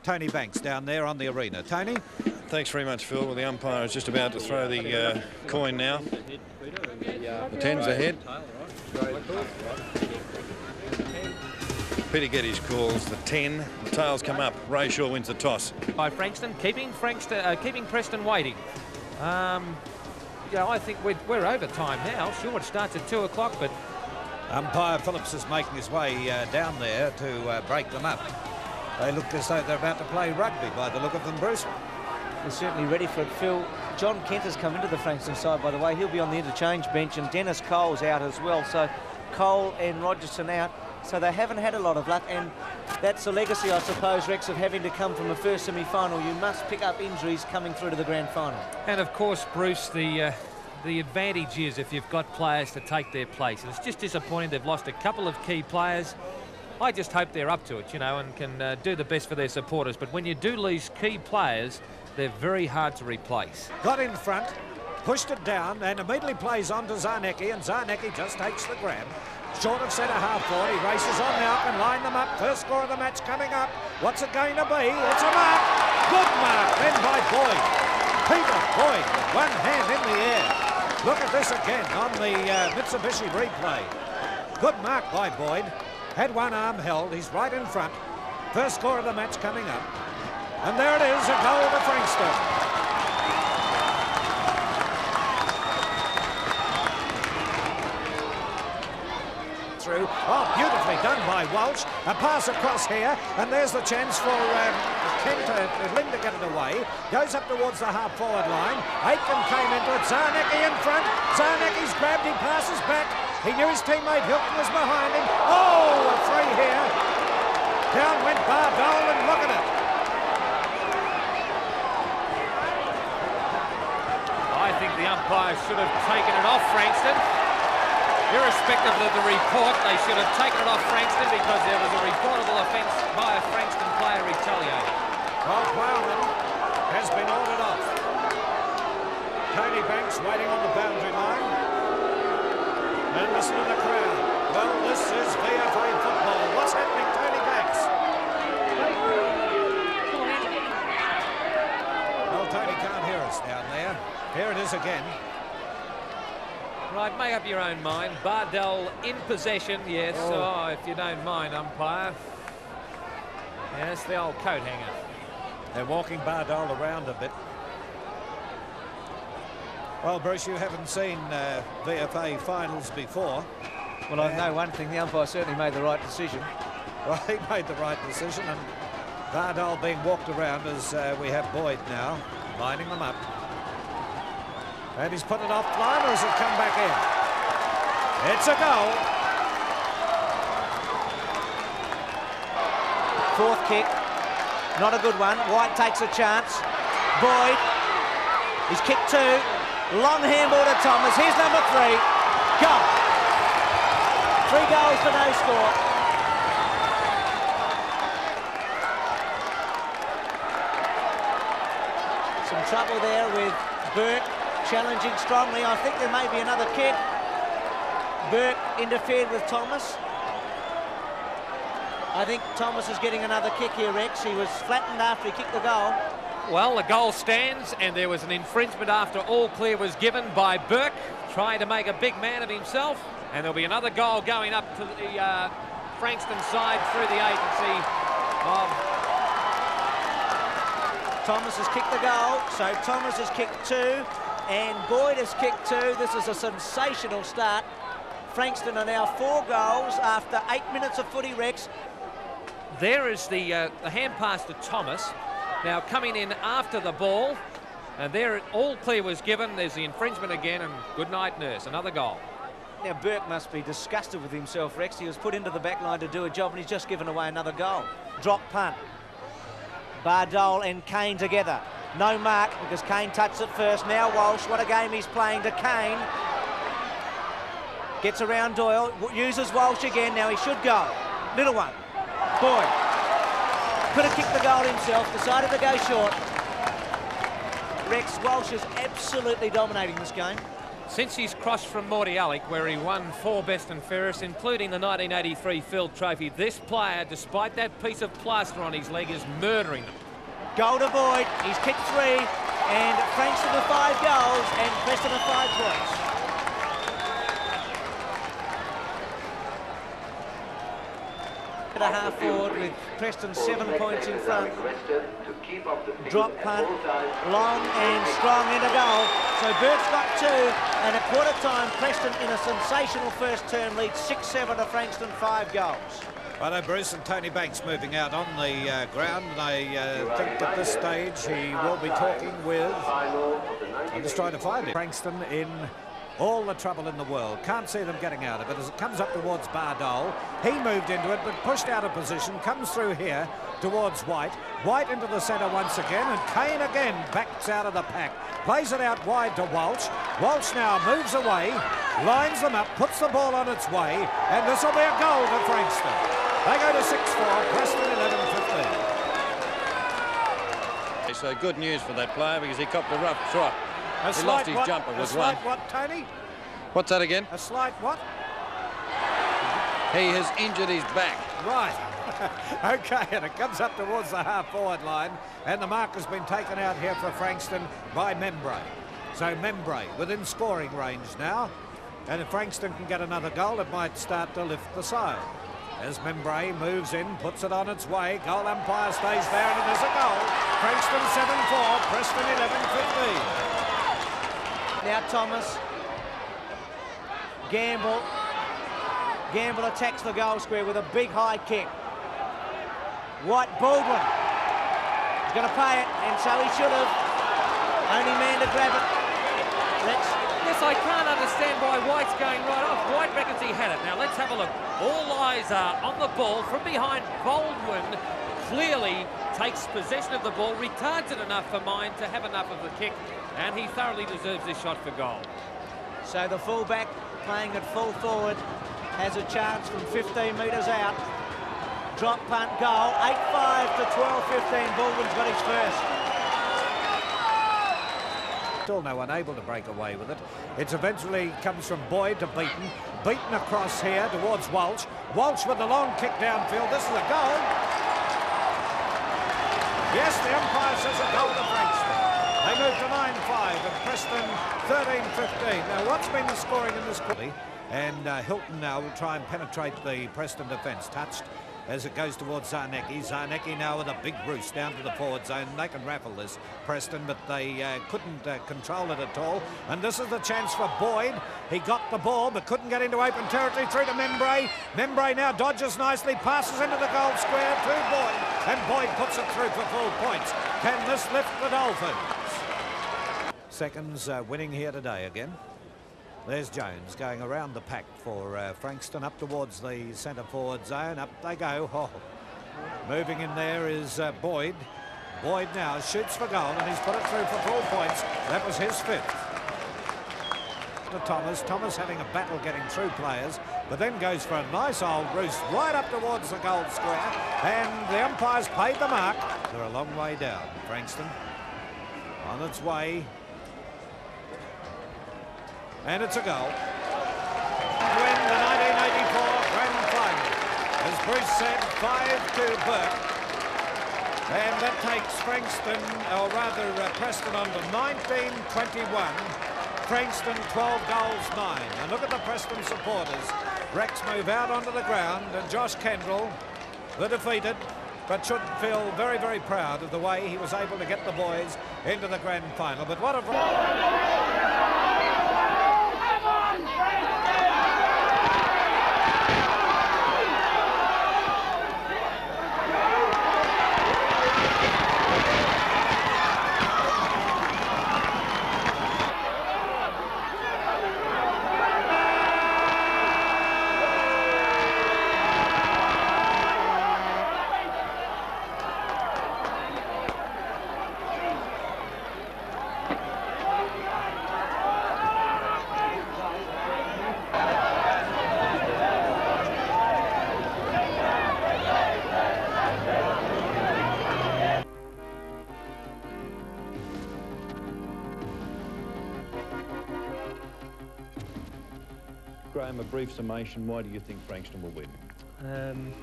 Tony Banks down there on the arena. Tony? Thanks very much, Phil. Well, the umpire is just about to throw the coin now. The 10's ahead. Peter Geddes calls the 10. The tails come up. Ray Shaw wins the toss. By Frankston, keeping Preston waiting. Yeah, I think we're over time now. Sure, it starts at 2 o'clock, but umpire Phillips is making his way down there to break them up. They look as though they're about to play rugby by the look of them, Bruce. They're certainly ready for it, Phil. John Kent has come into the Frankston side, by the way. He'll be on the interchange bench, and Dennis Cole's out as well. So Cole and Rogerson out. So they haven't had a lot of luck, and that's a legacy, I suppose, Rex, of having to come from a first semi-final. You must pick up injuries coming through to the grand final. And of course, Bruce, the advantage is if you've got players to take their place. And it's just disappointing they've lost a couple of key players. I just hope they're up to it, you know, and can do the best for their supporters. But when you do lose key players, they're very hard to replace. Got in front, pushed it down, and immediately plays on to Zarnecki, and Zarnecki just takes the grab. Short of centre half forward, he races on now, can line them up. First score of the match coming up. What's it going to be? It's a mark. Good mark then by Boyd. Peter Boyd, one hand in the air. Look at this again on the Mitsubishi replay. Good mark by Boyd. Had one arm held, he's right in front. First score of the match coming up. And there it is, a goal to Frankston. Through. Oh, beautifully done by Walsh. A pass across here, and there's the chance for Lynn to get it away. Goes up towards the half-forward line. Aitken came into it. Zarnecki in front. Zarnecki's grabbed. He passes back. He knew his teammate Hilton was behind him. Oh, a free here. Down went Bardole, and look at it. I think the umpire should have taken it off Frankston. Irrespective of the report, they should have taken it off Frankston because there was a reportable offence by a Frankston player retaliating. Well, Plowman has been ordered off. Tony Banks waiting on the boundary line. And listen to the crowd. Well, this is VFA football. What's happening, Tony Banks? Well, Tony can't hear us down there. Here it is again. Right, make up your own mind. Bardell in possession, yes. Oh, if you don't mind, umpire. Yes, the old coat hanger. They're walking Bardell around a bit. Well, Bruce, you haven't seen VFA finals before. Well, I know one thing. The umpire certainly made the right decision. Well, he made the right decision, and Bardell being walked around as we have Boyd now, lining them up. And he's put it offline, or has it come back in? It's a goal. Fourth kick. Not a good one. White takes a chance. Boyd. He's kicked two. Long handball to Thomas. Here's number 3. Goal. 3 goals for no score. Some trouble there with Burke. Challenging strongly. I think there may be another kick. Burke interfered with Thomas. I think Thomas is getting another kick here, Rex. He was flattened after he kicked the goal. Well, the goal stands, and there was an infringement after all clear was given by Burke, trying to make a big man of himself. And there'll be another goal going up to the Frankston side through the agency of... Thomas has kicked the goal, so Thomas has kicked 2. And Boyd has kicked 2. This is a sensational start. Frankston are now 4 goals after 8 minutes of footy, Rex. There is the hand pass to Thomas. Now coming in after the ball. And there all clear was given. There's the infringement again, and good night, nurse. Another goal. Now Burke must be disgusted with himself, Rex. He was put into the back line to do a job, and he's just given away another goal. Drop punt. Bardole and Kane together. No mark because Kane touched it first. Now Walsh, what a game he's playing to Kane. Gets around Doyle, uses Walsh again. Now he should go. Little one. Boyd. Could have kicked the goal himself, decided to go short. Rex, Walsh is absolutely dominating this game. Since he's crossed from Mordialloc, where he won 4 best and fairest, including the 1983 Field Trophy, this player, despite that piece of plaster on his leg, is murdering them. Goal to Boyd. He's kicked 3, and Frankston with 5 goals, and Preston with 5 points. A half forward with Preston 7 points in front. Drop punt, long and strong into goal. So Burke's got 2, and at quarter time, Preston in a sensational first term lead 6-7 to Frankston, 5 goals. Righto, Bruce, and Tony Banks moving out on the ground. I think at this stage he will be talking with... I'm just trying to find it. Frankston in all the trouble in the world. Can't see them getting out of it as it comes up towards Bardole. He moved into it, but pushed out of position, comes through here towards White. White into the centre once again, and Kane again backs out of the pack. Plays it out wide to Walsh. Walsh now moves away, lines them up, puts the ball on its way, and this will be a goal to Frankston. They go to 6-4, Preston 11-15. So good news for that player because he copped a rough trot. He lost his jumper with one. A slight what, Tony? What's that again? A slight what? He has injured his back. Right. OK, and it comes up towards the half-forward line, and the mark has been taken out here for Frankston by Membray. So Membray within scoring range now, and if Frankston can get another goal, it might start to lift the side. As Membray moves in, puts it on its way, goal umpire stays there, and it is a goal. Frankston 7-4, Preston 11-15. Now Thomas, Gamble attacks the goal square with a big high kick. White, Baldwin, he's going to pay it, and so he should have. Only man to grab it. Yes, I can't understand why White's going right off. White reckons he had it. Now let's have a look. All eyes are on the ball from behind. Baldwin clearly takes possession of the ball, retards it enough for mine to have enough of the kick, and he thoroughly deserves this shot for goal. So the fullback playing at full forward has a chance from 15 metres out. Drop punt goal, 8-5 to 12-15. Baldwin's got his first. Still no one able to break away with it. It eventually comes from Boyd to Beaton. Beaton across here towards Walsh. Walsh with the long kick downfield. This is a goal. Yes, the umpire says a goal to Frankston. They move to 9-5 and Preston 13-15. Now, what's been the scoring in this quarter? And Hilton now will try and penetrate the Preston defence. Touched as it goes towards Zarnecki. Zarnecki now with a big roost down to the forward zone. They can raffle this, Preston, but they couldn't control it at all. And this is the chance for Boyd. He got the ball, but couldn't get into open territory. Through to Membray. Membray now dodges nicely, passes into the goal square to Boyd. And Boyd puts it through for full points. Can this lift the Dolphins? Seconds winning here today again. There's Jones going around the pack for Frankston up towards the centre forward zone. Up they go. Oh. Moving in there is Boyd. Boyd now shoots for goal and he's put it through for full points. That was his 5th. To Thomas. Thomas having a battle getting through players, but then goes for a nice old roost right up towards the goal square. And the umpires paid the mark. They're a long way down. Frankston on its way. And it's a goal. Win the 1984 Grand Final. As Bruce said, 5-2 Burke. And that takes Frankston, or rather Preston, on to 19-21. Frankston 12 goals 9. And look at the Preston supporters. Rex move out onto the ground, and Josh Kendall, the defeated, but should feel very, very proud of the way he was able to get the boys into the Grand Final. But what a... game, a brief summation. Why do you think Frankston will win?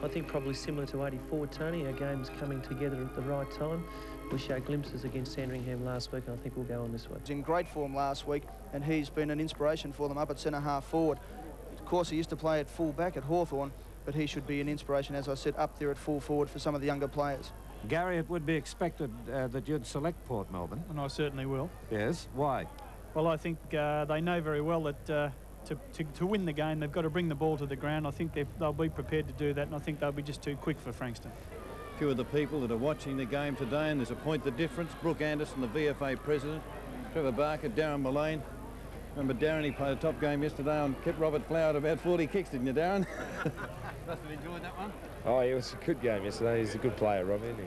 I think probably similar to 84, Tony. Our game's coming together at the right time. We showed glimpses against Sandringham last week, and I think we'll go on this week. He was in great form last week, and he's been an inspiration for them up at centre-half forward. Of course, he used to play at full-back at Hawthorn, but he should be an inspiration, as I said, up there at full forward for some of the younger players. Gary, it would be expected that you'd select Port Melbourne. And I certainly will. Yes, why? Well, I think they know very well that to win the game, they've got to bring the ball to the ground. I think they'll be prepared to do that, and I think they'll be just too quick for Frankston. A few of the people that are watching the game today, and there's a point the difference. Brooke Anderson, the VFA president, Trevor Barker, Darren Mullane. Remember Darren, he played a top game yesterday and kept Robert Flower at about 40 kicks, didn't you, Darren? Must have enjoyed that one. Oh, it was a good game yesterday. He's a good player, Rob, isn't he?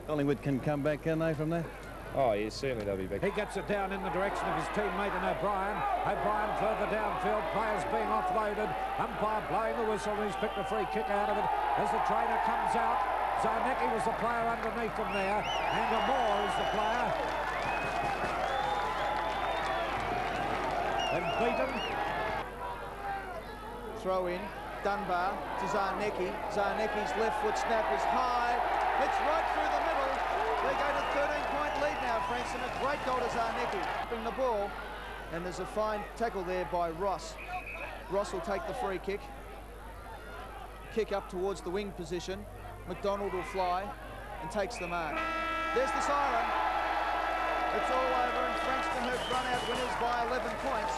Collingwood can come back, can they, from that? Oh, yes, certainly they'll be back. He gets it down in the direction of his teammate and O'Brien. O'Brien further downfield, players being offloaded. Umpire blowing the whistle, he's picked a free kick out of it as the trainer comes out. Zarnecki was the player underneath him there. Anger Moore is the player. And beaten. Throw in, Dunbar to Zarnecki. Zarnecki's left foot snap is high. It's right through the middle. They go to 13-point lead now, Frankston. A great goal to Zarnecki. Bring the ball, and there's a fine tackle there by Ross. Ross will take the free kick. Kick up towards the wing position. McDonald will fly and takes the mark. There's the siren. It's all over, and Frankston have run out winners by 11 points.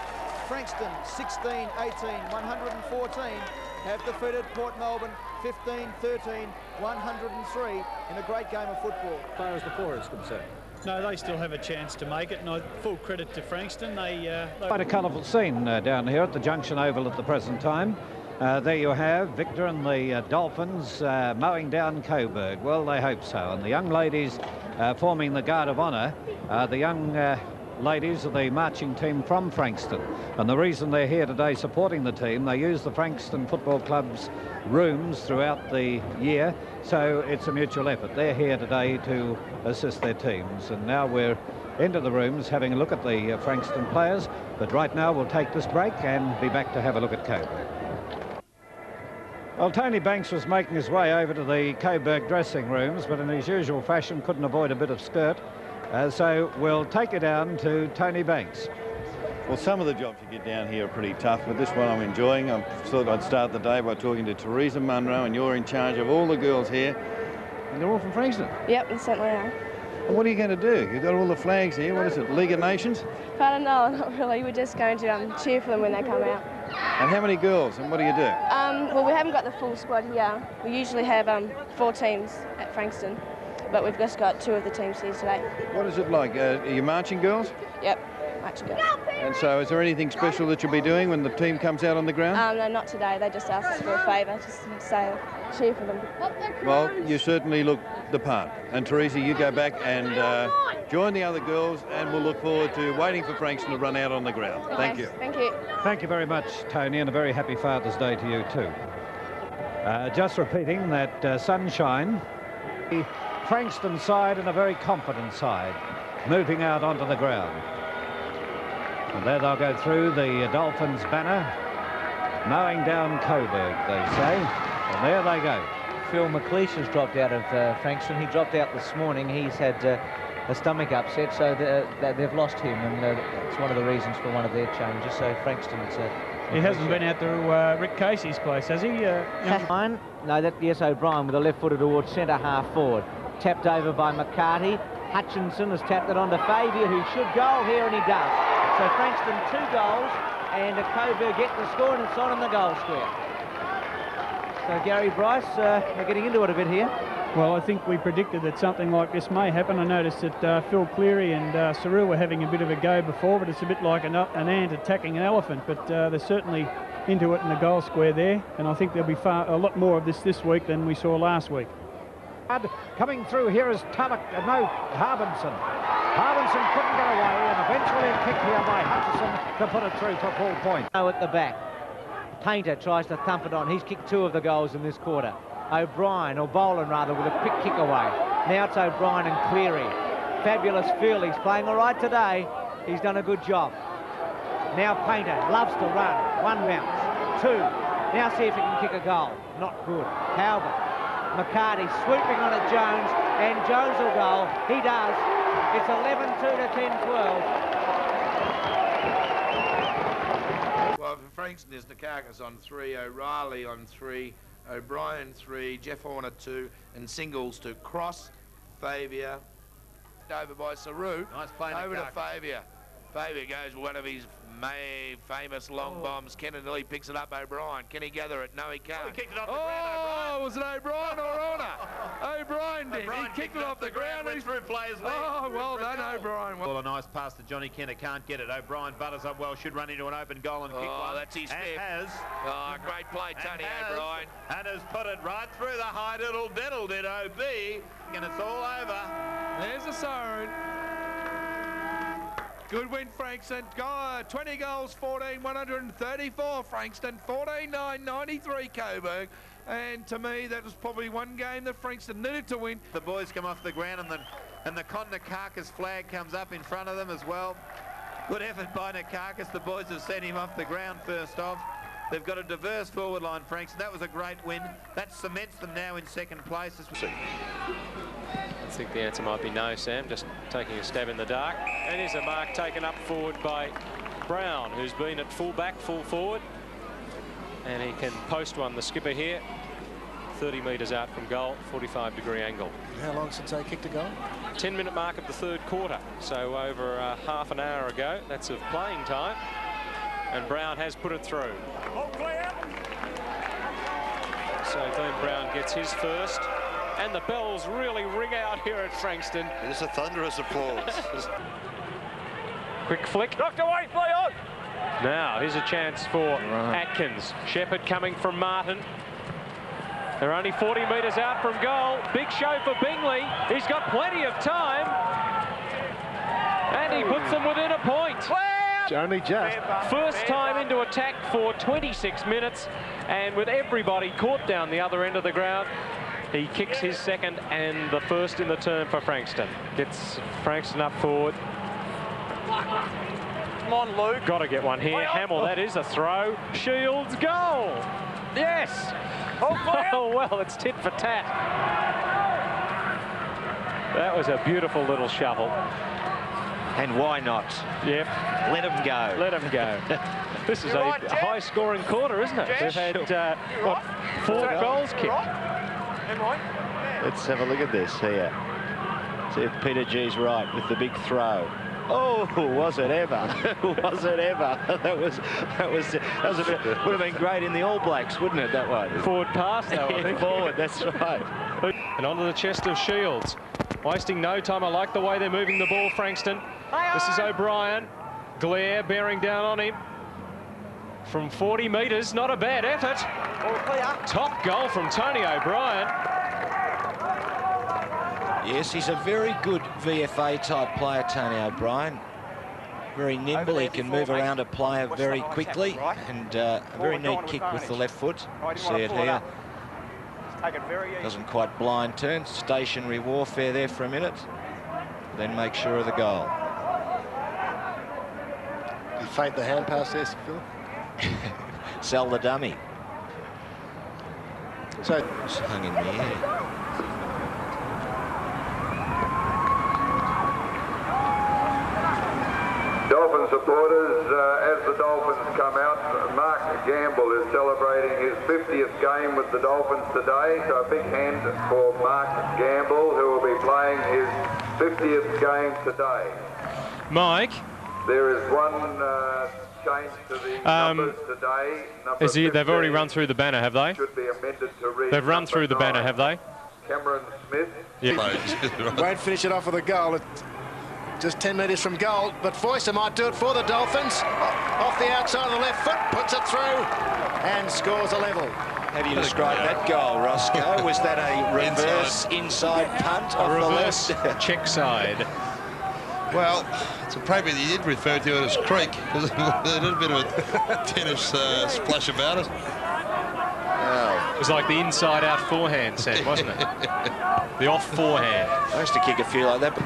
Frankston 16-18, 114 have defeated Port Melbourne 15-13, 103 in a great game of football. As far as the four is concerned. No, they still have a chance to make it, and full credit to Frankston. Quite a colourful scene down here at the Junction Oval at the present time. There you have Victor and the Dolphins mowing down Coburg. Well, they hope so. And the young ladies forming the Guard of Honour are the young ladies of the marching team from Frankston. And the reason they're here today supporting the team, they use the Frankston Football Club's rooms throughout the year, so it's a mutual effort. They're here today to assist their teams. And now we're into the rooms having a look at the Frankston players. But right now we'll take this break and be back to have a look at Coburg. Well, Tony Banks was making his way over to the Coburg dressing rooms, but in his usual fashion couldn't avoid a bit of skirt. So we'll take you down to Tony Banks. Well, some of the jobs you get down here are pretty tough, but this one I'm enjoying. I thought I'd start the day by talking to Teresa Munro, and you're in charge of all the girls here. And they're all from Frankston. Yep, we certainly are. And what are you going to do? You've got all the flags here. What is it, League of Nations? I don't know, not really. We're just going to cheer for them when they come out. And how many girls, and what do you do? Well, we haven't got the full squad here. We usually have 4 teams at Frankston, but we've just got 2 of the teams here today. What is it like? Are you marching girls? Yep, marching girls. And so is there anything special that you'll be doing when the team comes out on the ground? No, not today. They just asked us for a favour, just to say cheer for them. Well, you certainly look the part. And Teresa, you go back and join the other girls, and we'll look forward to waiting for Frankston to run out on the ground. Okay, Thank you. Thank you. Thank you very much, Tony, and a very happy Father's Day to you too. Just repeating that sunshine, the Frankston side and a very confident side moving out onto the ground. And there they'll go through the Dolphins banner, mowing down Coburg, they say. And there they go. Phil McLeish has dropped out of Frankston. He dropped out this morning. He's had a stomach upset, so they've lost him, and it's one of the reasons for one of their changes. So Frankston's... he hasn't been out to Rick Casey's place, has he? No, yes, O'Brien with a left footer towards centre half forward. Tapped over by McCarty. Hutchinson has tapped it on to Fabian, who should goal here, and he does. So Frankston 2 goals, and Coburg get the score, and it's on in the goal square. So Gary Bryce, we're getting into it a bit here. Well, I think we predicted that something like this may happen. I noticed that Phil Cleary and Cyril were having a bit of a go before, but it's a bit like an ant attacking an elephant. But they're certainly into it in the goal square there, and I think there'll be a lot more of this week than we saw last week. Coming through here is Harbinson. Harbinson couldn't get away, and eventually a kick here by Hutchison to put it through for full point. At the back, Painter tries to thump it on. He's kicked 2 of the goals in this quarter. O'Brien, or Boland rather, with a quick kick away. Now it's O'Brien and Cleary. Fabulous Phil, he's playing all right today. He's done a good job. Now Painter loves to run. One bounce. 2. Now see if he can kick a goal. Not good. Calvin. McCarty swooping on at Jones, and Jones will goal. He does. It's 11-2 to 10-12. Well, for Frankston, there's Nakakis on 3, O'Reilly on 3, O'Brien 3, Jeff Horner 2, and singles to Cross, Favia, over by Saru. Nice play, over Nakakis. to Favia. Favia goes one of his famous long bombs. Kennedy picks it up. O'Brien. Can he gather it? No, he can't. He kicked it off the ground, was it O'Brien or Horner? O'Brien did. O'Brien He kicked it off the ground. Went through players' legs. Oh, well done, O'Brien. Well, a nice pass to Johnny Kenner. Can't get it. O'Brien butters up well. Should run into an open goal and kick one. That's his and step. has. Oh, great play, Tony O'Brien. And has put it right through the high diddle diddle, did OB. And it's all over. There's a siren. Good win, Frankston. 20 goals, 14, 134, Frankston. 14-9, 93, Coburg. And to me, that was probably one game that Frankston needed to win. The boys come off the ground, and the Con Nakakis flag comes up in front of them as well. Good effort by Nakakis. The boys have sent him off the ground first off. They've got a diverse forward line, Frankston. That was a great win. That cements them now in second place. I think the answer might be no, Sam, just taking a stab in the dark. And here's a mark taken up forward by Brown, who's been at full back, full forward. And he can post one, the skipper here. 30 metres out from goal, 45-degree angle. How long since they kicked a goal? 10-minute mark of the third quarter, so over half an hour ago. That's of playing time. And Brown has put it through. So Dean Brown gets his first. And the bells really ring out here at Frankston. There's a thunderous applause. Quick flick. Knocked away, play on! Now, here's a chance for Atkins. Shepherd coming from Martin. They're only 40 metres out from goal. Big show for Bingley. He's got plenty of time. And he puts them within a point. Only just. First time into attack for 26 minutes. And with everybody caught down the other end of the ground, he kicks his second and the first in the term for Frankston. Gets Frankston up forward. Come on, Luke. Got to get one here. Hamill, that is a throw. Shields, goal. Yes. Oh, well, it's tit for tat. That was a beautiful little shovel. And why not? Yep. Let them go. Let them go. This is a high-scoring quarter, isn't it? They've had, what, 4 goals kicked. Let's have a look at this here. See if Peter G's right with the big throw. Oh, was it ever? Was it ever? That was a bit, would have been great in the All Blacks, wouldn't it? That one. Forward pass, though. I think. Forward. That's right. And onto the chest of Shields. Wasting no time. I like the way they're moving the ball, Frankston. This is O'Brien. Glare bearing down on him. From 40 metres, not a bad effort. Top goal from Tony O'Brien. Yes, he's a very good VFA-type player, Tony O'Brien. Very nimble, he can move around a player very quickly, and a very neat kick with the left foot. See it here. Doesn't quite blind turn, stationary warfare there for a minute, then make sure of the goal. You feint the hand pass there, Phil? Sell the dummy. So it's hung in the air. Dolphin supporters, as the Dolphins come out, Mark Gamble is celebrating his 50th game with the Dolphins today. So a big hand for Mark Gamble, who will be playing his 50th game today. Mike? There is one change to the numbers today. They've already run through the banner, have they? Should be amended to read. They've run through the banner, have they? Cameron Smith. Yeah. Won't finish it off with a goal. Just 10 metres from goal, but Foyster might do it for the Dolphins. Off the outside of the left foot, puts it through and scores a level. How do you describe that goal, Roscoe? Was that a reverse inside punt off the left? Check side. Well, it's appropriate that you did refer to it as creek, because a little bit of a tennis splash about it. It was like the inside-out forehand, Sam, wasn't it? The off forehand. I used to kick a few like that.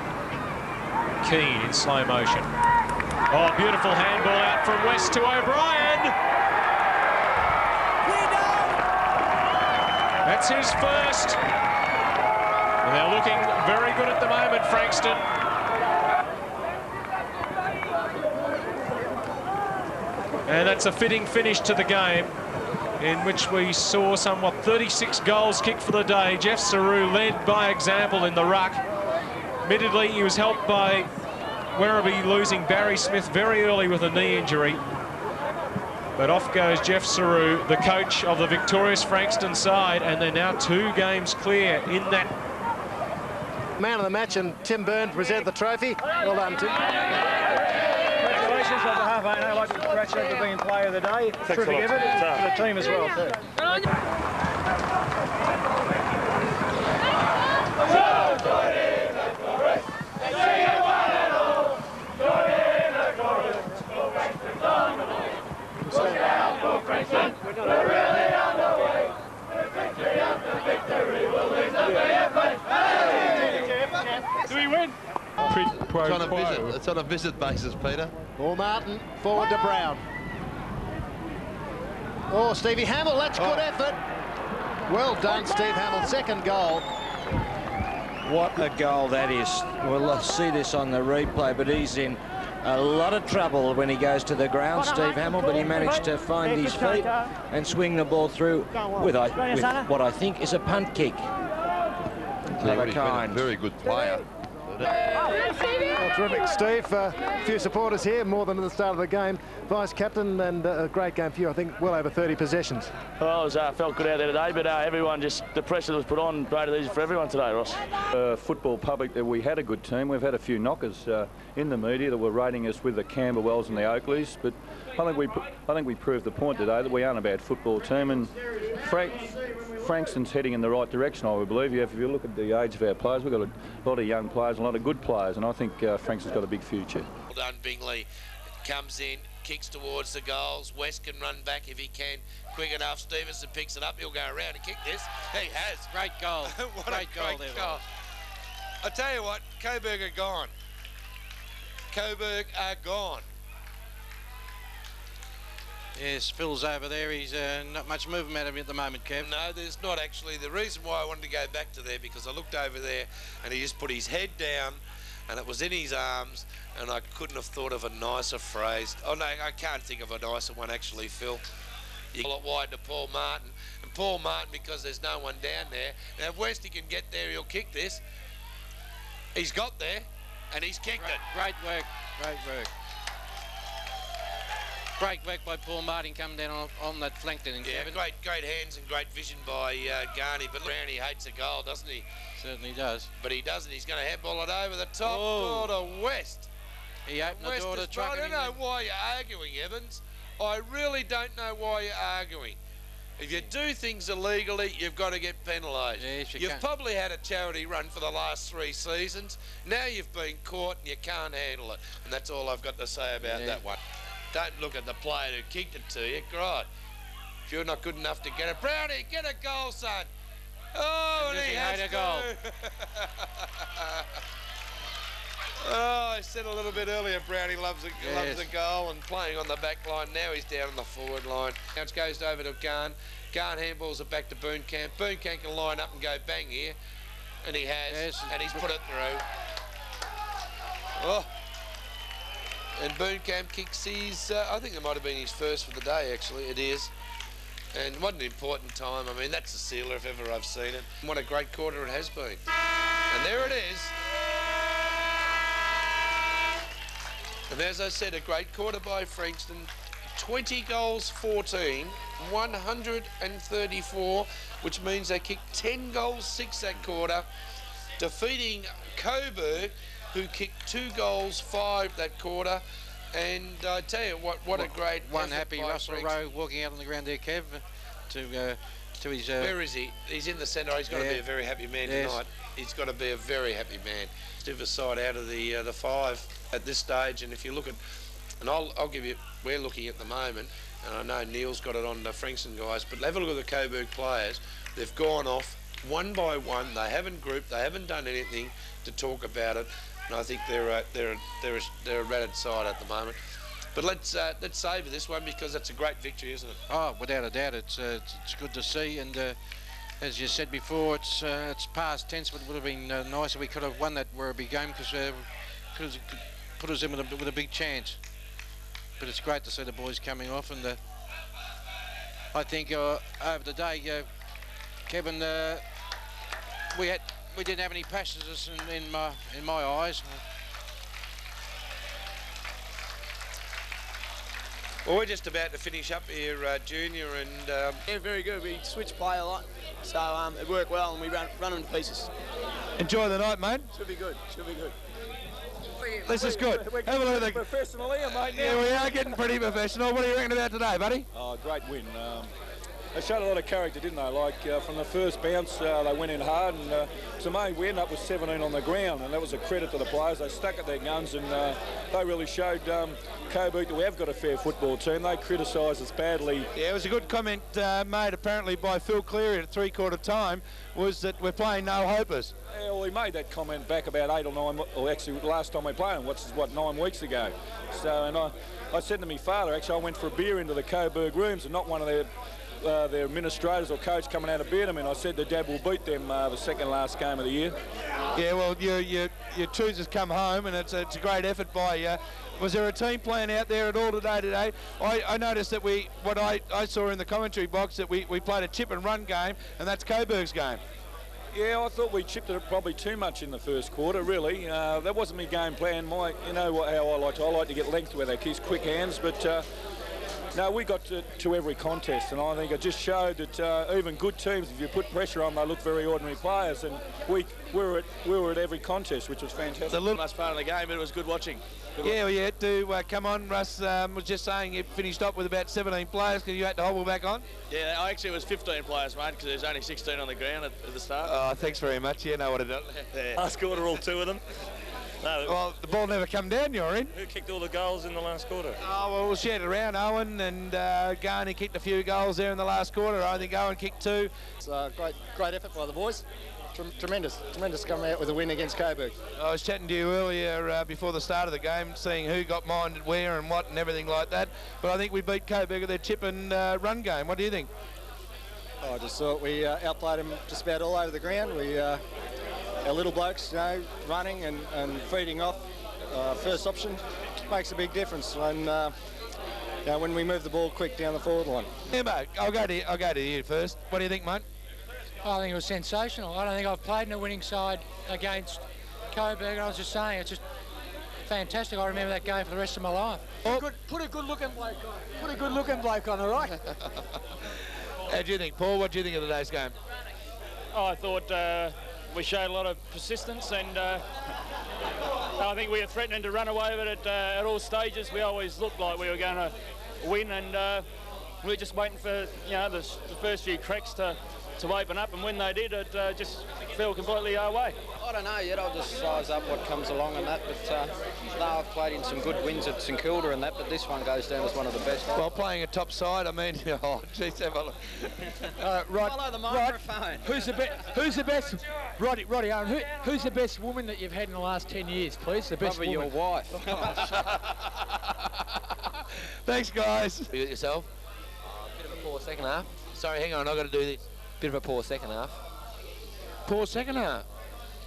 Keane in slow motion. Oh, beautiful handball out from West to O'Brien. That's his first. And they're looking very good at the moment, Frankston. And that's a fitting finish to the game, in which we saw somewhat 36 goals kicked for the day. Jeff Saru led by example in the ruck. Admittedly, he was helped by Werribee losing Barry Smith very early with a knee injury. But off goes Jeff Saru, the coach of the victorious Frankston side, and they're now 2 games clear in that. Man of the match, and Tim Byrne present the trophy. Well done, Tim. Congratulations on behalf of ANA. I'd like to congratulate you for being player of the day. Terrific effort for the team as well, too. Do we win? It's on a visit basis, Peter. Paul Martin forward to Brown. Oh, Stevie Hamill, that's good effort. Well done, Steve Hamill. Second goal. What a goal that is. We'll see this on the replay, but he's in a lot of trouble when he goes to the ground, Steve Hamill, but he managed to find his feet and swing the ball through with what I think is a punt kick. Another kind. Very good player. Well, terrific, Steve. A few supporters here, more than at the start of the game. Vice-captain, and a great game for you. I think well over 30 possessions. Well, it felt good out there today, but everyone just, the pressure that was put on, made it easy for everyone today, Ross. Football public, we had a good team. We've had a few knockers in the media that were rating us with the Camberwells and the Oakleys, but I think we proved the point today that we aren't a bad football team, and Frankston's heading in the right direction, I would believe. If you look at the age of our players, we've got a lot of young players, a lot of good players, and I think Frankston's got a big future. Well done, Bingley. Comes in, kicks towards the goals. West can run back if he can quick enough. Stevenson picks it up. He'll go around and kick this. He has. Great goal. What a great goal. I tell you what, Coburg are gone. Coburg are gone. Yes, Phil's over there. He's not much movement out of him at the moment, Kev. No, there's not actually. The reason why I wanted to go back to there, because I looked over there and he just put his head down and it was in his arms, and I couldn't have thought of a nicer phrase. Oh, no, I can't think of a nicer one, actually, Phil. You call it wide to Paul Martin. And Paul Martin, because there's no one down there. Now, if Westy can get there, he'll kick this. He's got there, and he's kicked it. Great work, great work. Great work by Paul Martin coming down on that flank then. Yeah, great hands and great vision by Garney. But Brownie hates a goal, doesn't he? Certainly does. But he doesn't. He's going to handball it over the top. Oh, to West. He opened the door to truck. I don't know why you're arguing, Evans. I really don't know why you're arguing. If you do things illegally, you've got to get penalised. Yes, you've probably had a charity run for the last 3 seasons. Now you've been caught and you can't handle it. And that's all I've got to say about that one. Don't look at the player who kicked it to you. God, if you're not good enough to get it. Brownie, get a goal, son. Oh, and he has a goal. Oh, I said a little bit earlier, Brownie loves a goal, and playing on the back line. Now he's down on the forward line. Now it goes over to Garn. Garn handballs it back to Boonkamp. Boonkamp can line up and go bang here, and he has, and he's put it through. Oh. And Boonkamp kicks his, I think it might have been his first for the day, actually. It is. And what an important time. I mean, that's a sealer if ever I've seen it. What a great quarter it has been. And there it is. And as I said, a great quarter by Frankston. 20 goals, 14, 134, which means they kicked 10 goals, 6 that quarter, defeating Coburg, who kicked 2 goals, 5 that quarter. And I tell you what a great one happy Russell Rowe walking out on the ground there, Kev, to his... Where is he? He's in the centre. He's got to be a very happy man tonight. He's got to be a very happy man. Stiff side out of the 5 at this stage, and if you look at, and I'll give you, we're looking at the moment, and I know Neil's got it on the Frankston guys, but have a look at the Coburg players. They've gone off one by one. They haven't grouped. They haven't done anything to talk about it. And I think they're a ratted side at the moment. But let's savour this one, because it's a great victory, isn't it? Oh, without a doubt, it's good to see, and as you said before, it's past tense, but it would have been nice if we could have won that Werribee game, because could put us in with a big chance. But it's great to see the boys coming off, and I think over the day, Kevin, we didn't have any passages in my eyes. Well, we're just about to finish up here, Junior, and... Yeah, very good. We switched play a lot, so it worked well, and we run them to pieces. Enjoy the night, mate. Should be good, should be good. This is good. Have a look at the... Professional here, mate. Yeah, we are getting pretty professional. What are you reckon about today, buddy? Oh, great win. They showed a lot of character, didn't they? Like, from the first bounce, they went in hard, and to me, we ended up with 17 on the ground, and that was a credit to the players. They stuck at their guns, and they really showed Coburg that we have got a fair football team. They criticised us badly. Yeah, it was a good comment made, apparently, by Phil Cleary at three-quarter time, was that we're playing no-hopers. Yeah, well, he made that comment back about 8 or 9, or actually last time we played him, what, 9 weeks ago. So, and I said to my father, actually, I went for a beer into the Coburg rooms, and not one of their administrators or coach coming out of beat them, and I said the Dad will beat them the second last game of the year. Yeah, well, your truths has come home, and it's a great effort by... was there a team plan out there at all today? I noticed that what I saw in the commentary box, that we played a chip and run game, and that's Coburg's game. Yeah, I thought we chipped it probably too much in the first quarter, really. That wasn't my game plan. You know how I like to get length with our kids, quick hands, but... No, we got to every contest, and I think it just showed that even good teams, if you put pressure on, they look very ordinary players, and we were at every contest, which was fantastic. It's a little much part of the game, but it was good watching. Yeah, well, you had to come on. Russ was just saying you finished up with about 17 players because you had to hobble back on. Yeah, actually it was 15 players, mate, because there's only 16 on the ground at the start. Oh, thanks very much. You know what it is. Yeah. Last quarter, all 2 of them. No, well, the ball never come down your end. Who kicked all the goals in the last quarter? Oh, well, we'll share it around. Owen and Garney kicked a few goals there in the last quarter. I think Owen kicked 2. It's a great effort by the boys. Tremendous coming out with a win against Coburg. I was chatting to you earlier before the start of the game, seeing who got minded where and what and everything like that. But I think we beat Coburg at their chip and run game. What do you think? I just thought we outplayed them just about all over the ground. Our little blokes, running and feeding off first option makes a big difference when we move the ball quick down the forward line. Yeah, mate, I'll go to you first. What do you think, mate? I think it was sensational. I don't think I've played in a winning side against Coburg. I was just saying, it's just fantastic. I remember that game for the rest of my life. Put a good-looking bloke on. Put a good-looking bloke on, all right? How do you think, Paul? What do you think of today's game? Oh, I thought we showed a lot of persistence, and I think we were threatening to run away with it at all stages. We always looked like we were going to win, and we were just waiting for the first few cracks to open up, and when they did, it just fell completely our way. I don't know yet. I'll just size up what comes along and that. But no, I've played in some good wins at St Kilda and that, but this one goes down as one of the best. Well, playing a top side, I mean, oh, geez, have a look. Right, follow the microphone. Right. Who's the best? Roddy, Aaron, who's the best woman that you've had in the last 10 years, please? The best Probably woman. your wife. Thanks, guys. You got yourself? Bit of a poor second half. Sorry, hang on, I've got to do this. Bit of a poor second half. Poor second half.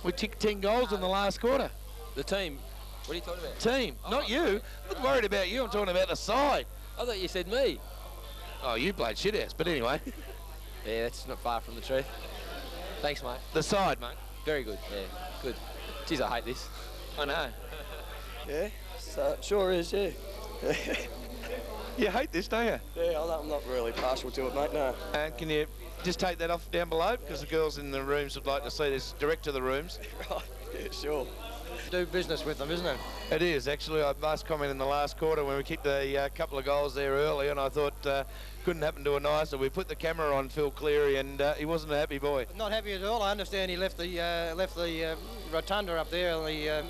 We ticked 10 goals in the last quarter. The team. What are you talking about? Team, not you. I'm not worried about you. I'm talking about the side. I thought you said me. Oh, you played shit ass. But anyway. Yeah, that's not far from the truth. Thanks, mate. The side, mate. Very good. Yeah, good. Geez, I hate this. I know. Yeah, so sure is. Yeah. You hate this, don't you? Yeah, I'm not really partial to it, mate. No. And can you just take that off down below, because the girls in the rooms would like to see this direct to the rooms. Right. Yeah, sure. Do business with them, isn't it? It is, actually. I must comment in the last quarter when we kicked a couple of goals there early, and I thought couldn't happen to a nicer. We put the camera on Phil Cleary, and he wasn't a happy boy. Not happy at all. I understand he left the rotunda up there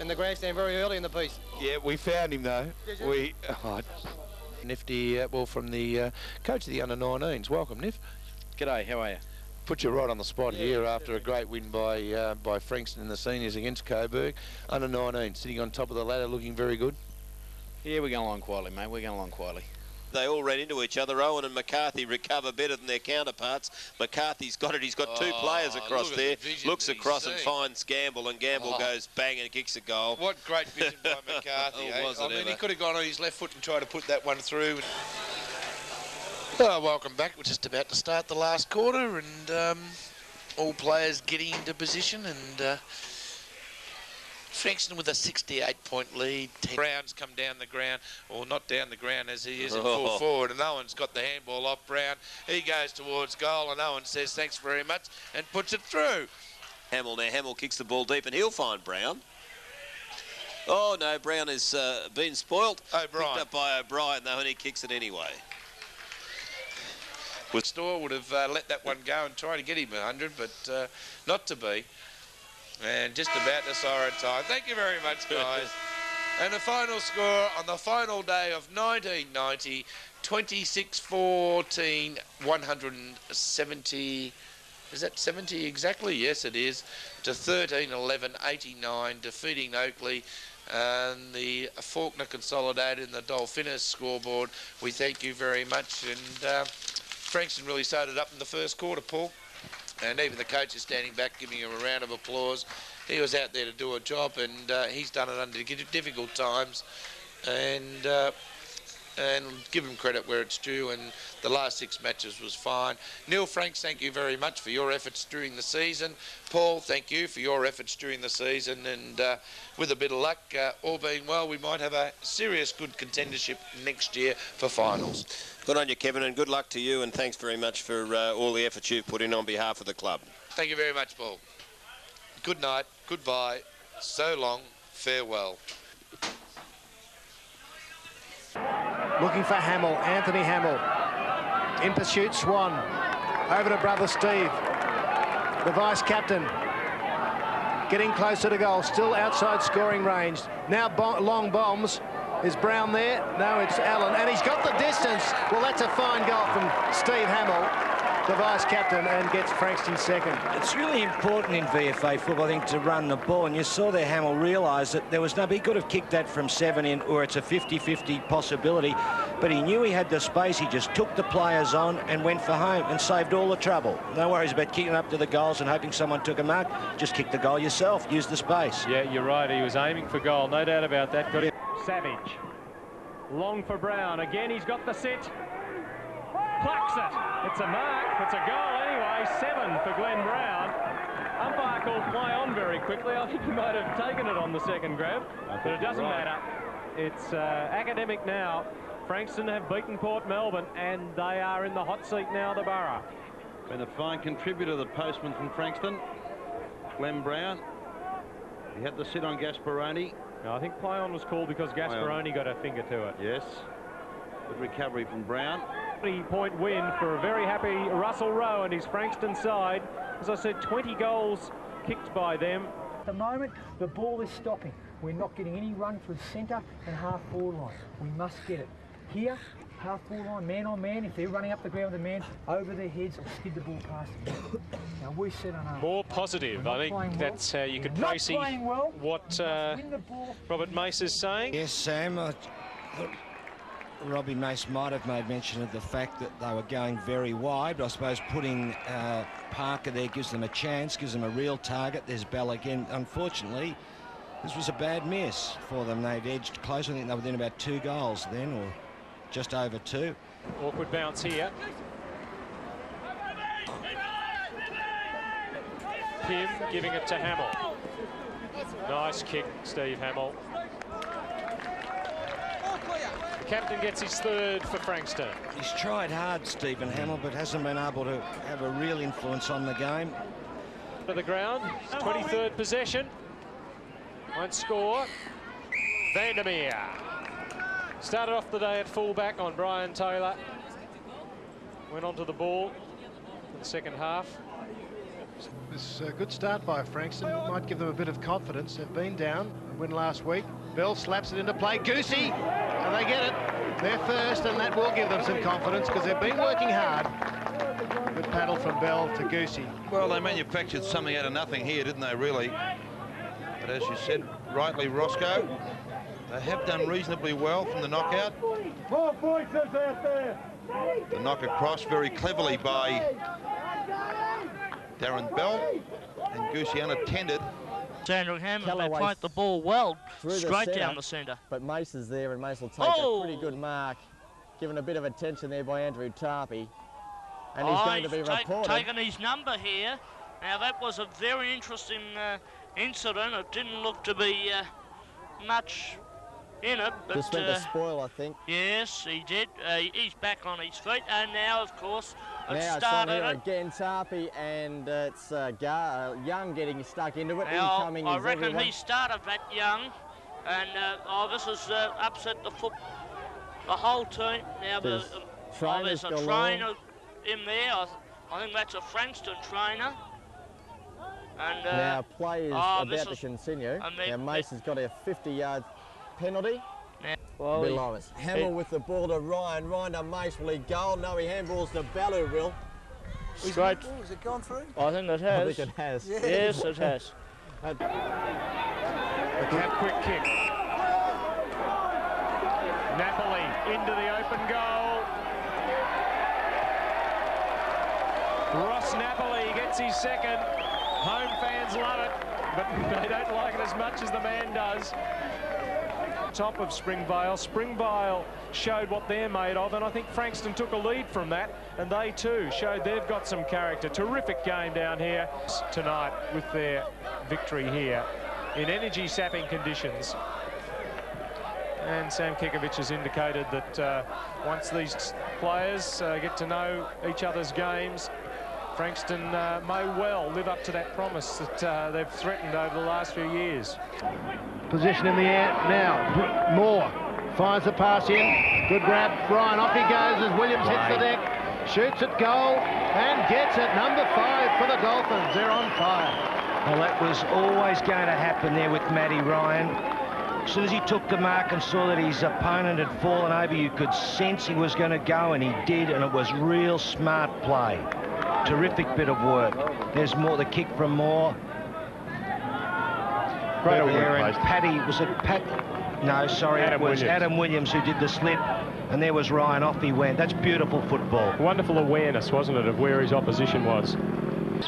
in the grandstand very early in the piece. Yeah, we found him though. Nifty, well, from the coach of the under-19s. Welcome, Nif. G'day, how are you? Put you right on the spot here after a great win by Frankston in the seniors against Coburg. Under-19, sitting on top of the ladder, looking very good. Yeah, we're going along quietly, mate. We're going along quietly. they all ran into each other. Owen and McCarthy recover better than their counterparts. McCarthy's got it. He's got two players across there. Looks across and finds Gamble, and Gamble goes bang and kicks a goal. What great vision by McCarthy. I mean, he could have gone on his left foot and tried to put that one through. Welcome back. We're just about to start the last quarter, and all players getting into position, and Frankston with a 68-point lead. Brown's come down the ground, or not down the ground as he is in full forward, and Owen's got the handball off Brown. He goes towards goal, and Owen says thanks very much and puts it through. Hamill now. Hamill kicks the ball deep, and he'll find Brown. Oh, no, Brown has been spoilt. O'Brien. Picked up by O'Brien, though, and he kicks it anyway. Store would have let that one go and try to get him 100, but not to be. And just about to siren time. Thank you very much, guys. And the final score on the final day of 1990, 26-14, 170. Is that 70 exactly? Yes, it is. To 13-11, 89, defeating Oakley. And the Faulkner Consolidated and the Dolphinus scoreboard. We thank you very much. And Frankston really started up in the first quarter, Paul. And even the coach is standing back giving him a round of applause. He was out there to do a job, and he's done it under difficult times. And give him credit where it's due, and the last 6 matches was fine. Neil Franks, thank you very much for your efforts during the season. Paul, thank you for your efforts during the season, and with a bit of luck, all being well, we might have a serious good contendership next year for finals. Good on you, Kevin, and good luck to you, and thanks very much for all the efforts you've put in on behalf of the club. Thank you very much, Paul. Good night, goodbye, so long, farewell. Looking for Hamill, Anthony Hamill. In pursuit, Swan. Over to brother Steve. The vice-captain. Getting closer to goal, still outside scoring range. Now long bombs. Is Brown there? No, it's Allen. And he's got the distance. Well, that's a fine goal from Steve Hamill, the vice-captain, and gets Frankston second. It's really important in VFA football, I think, to run the ball. And you saw there Hamill realise that there was no... He could have kicked that from 7 in, or it's a 50-50 possibility. But he knew he had the space. He just took the players on and went for home and saved all the trouble. No worries about kicking up to the goals and hoping someone took a mark. Just kick the goal yourself. Use the space. Yeah, you're right. He was aiming for goal. No doubt about that. Got it. Savage. Long for Brown. Again, he's got the sit. Plucks it. It's a mark. It's a goal anyway. 7 for Glenn Brown. Umpire called play on very quickly. I think he might have taken it on the second grab, but it doesn't matter. It's academic now. Frankston have beaten Port Melbourne, and they are in the hot seat now, the Borough. Been a fine contributor, the postman from Frankston, Glenn Brown. He had the sit on Gasparoni. No, I think play on was called because Gasparoni got a finger to it. Yes. Good recovery from Brown. 20-point win for a very happy Russell Rowe and his Frankston side. As I said, 20 goals kicked by them. At the moment, the ball is stopping. We're not getting any run through centre and half-forward line. We must get it. Here, half-forward line, man on man. If they're running up the ground with a man, over their heads or skid the ball past them. Now, we set on our... More positive. I think that's how you could trace what Robert Mace is saying. Yes, Sam. Robbie Mace might have made mention of the fact that they were going very wide, but I suppose putting Parker there gives them a chance, gives them a real target. There's Bell again. Unfortunately, this was a bad miss for them. They'd edged close. I think they were within about 2 goals then, or just over 2. Awkward bounce here. Pym giving it to Hamill. Nice kick, Steve Hamill. The captain gets his 3rd for Frankston. He's tried hard, Stephen Hamill, but hasn't been able to have a real influence on the game. To the ground, 23rd possession. Won't score. Vandermeer. Started off the day at fullback on Brian Taylor. Went onto the ball in the second half. This is a good start by Frankston. It might give them a bit of confidence. They've been down. A win last week. Bell slaps it into play. Goosey! And they get it. They're first, and that will give them some confidence because they've been working hard. Good paddle from Bell to Goosey. Well, they manufactured something out of nothing here, didn't they, really? But as you said, rightly, Roscoe, They have done reasonably well from the knockout. More voices out there. The knock across very cleverly by Darren Bell, and Goosey unattended. Sandra Hammond, they point the ball well, straight centre, down the centre. But Mace is there, and Mace will take a pretty good mark. Given a bit of attention there by Andrew Tarpey. And he's going to be reported. Taken his number here. Now that was a very interesting incident. It didn't look to be much in it. But, just went to spoil, I think. Yes, he did. He's back on his feet, and now, of course, now it's on here again, Tarpey, and it's Young getting stuck into it. Now, Incoming I is reckon everyone. he started that Young, and this has upset the whole team. Now there's a trainer in there. I think that's a Frankston trainer. And now play is about to continue. Now Mace has got a 50-yard penalty. Below us. Hamill with the ball to Ryan. Ryan to Mace. Will he goal? No, he handballs to Bellew, Will. Straight. Has it gone through? I think it has. I think it has. Yes, it has. A quick kick. Napoli into the open goal. Ross Napoli gets his second. Home fans love it, but they don't like it as much as the man does. Top of Springvale. Springvale showed what they're made of, and I think Frankston took a lead from that, and they too showed they've got some character. Terrific game down here tonight with their victory here in energy-sapping conditions. And Sam Kikovic has indicated that once these players get to know each other's games, Frankston may well live up to that promise that they've threatened over the last few years. Position in the air now. Moore finds the pass in. Good grab. Ryan, off he goes as Williams hits the deck. Shoots at goal and gets it. Number 5 for the Dolphins. They're on fire. Well, that was always going to happen there with Matty Ryan. As soon as he took the mark and saw that his opponent had fallen over, you could sense he was going to go, and he did, and it was real smart play. Terrific bit of work. There's more, the kick from Moore. Great there, and Paddy, was it Pat? No, sorry, it was Adam Williams who did the slip, and there was Ryan, off he went. That's beautiful football. Wonderful awareness, wasn't it, of where his opposition was.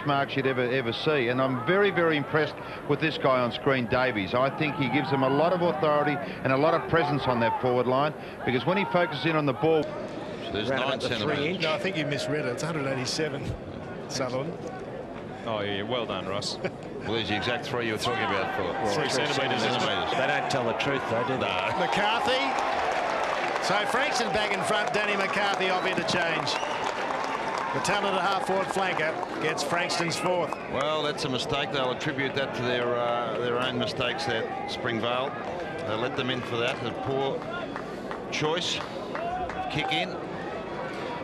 Marks you'd ever see, and I'm very, very impressed with this guy on screen, Davies. I think he gives them a lot of authority and a lot of presence on that forward line, because when he focuses in on the ball, so there's 9 centimetres. No, I think you misread it. It's 187, Sutherland. Oh yeah, well done, Ross. Well, there's the exact 3 you were talking about, Philip. 3 centimetres. They don't tell the truth, though, do they? No. McCarthy. So Frankston back in front. Danny McCarthy off interchange. The talented half-forward flanker gets Frankston's 4th. Well, that's a mistake. They'll attribute that to their own mistakes at Springvale. They let them in for that. A poor choice. Kick in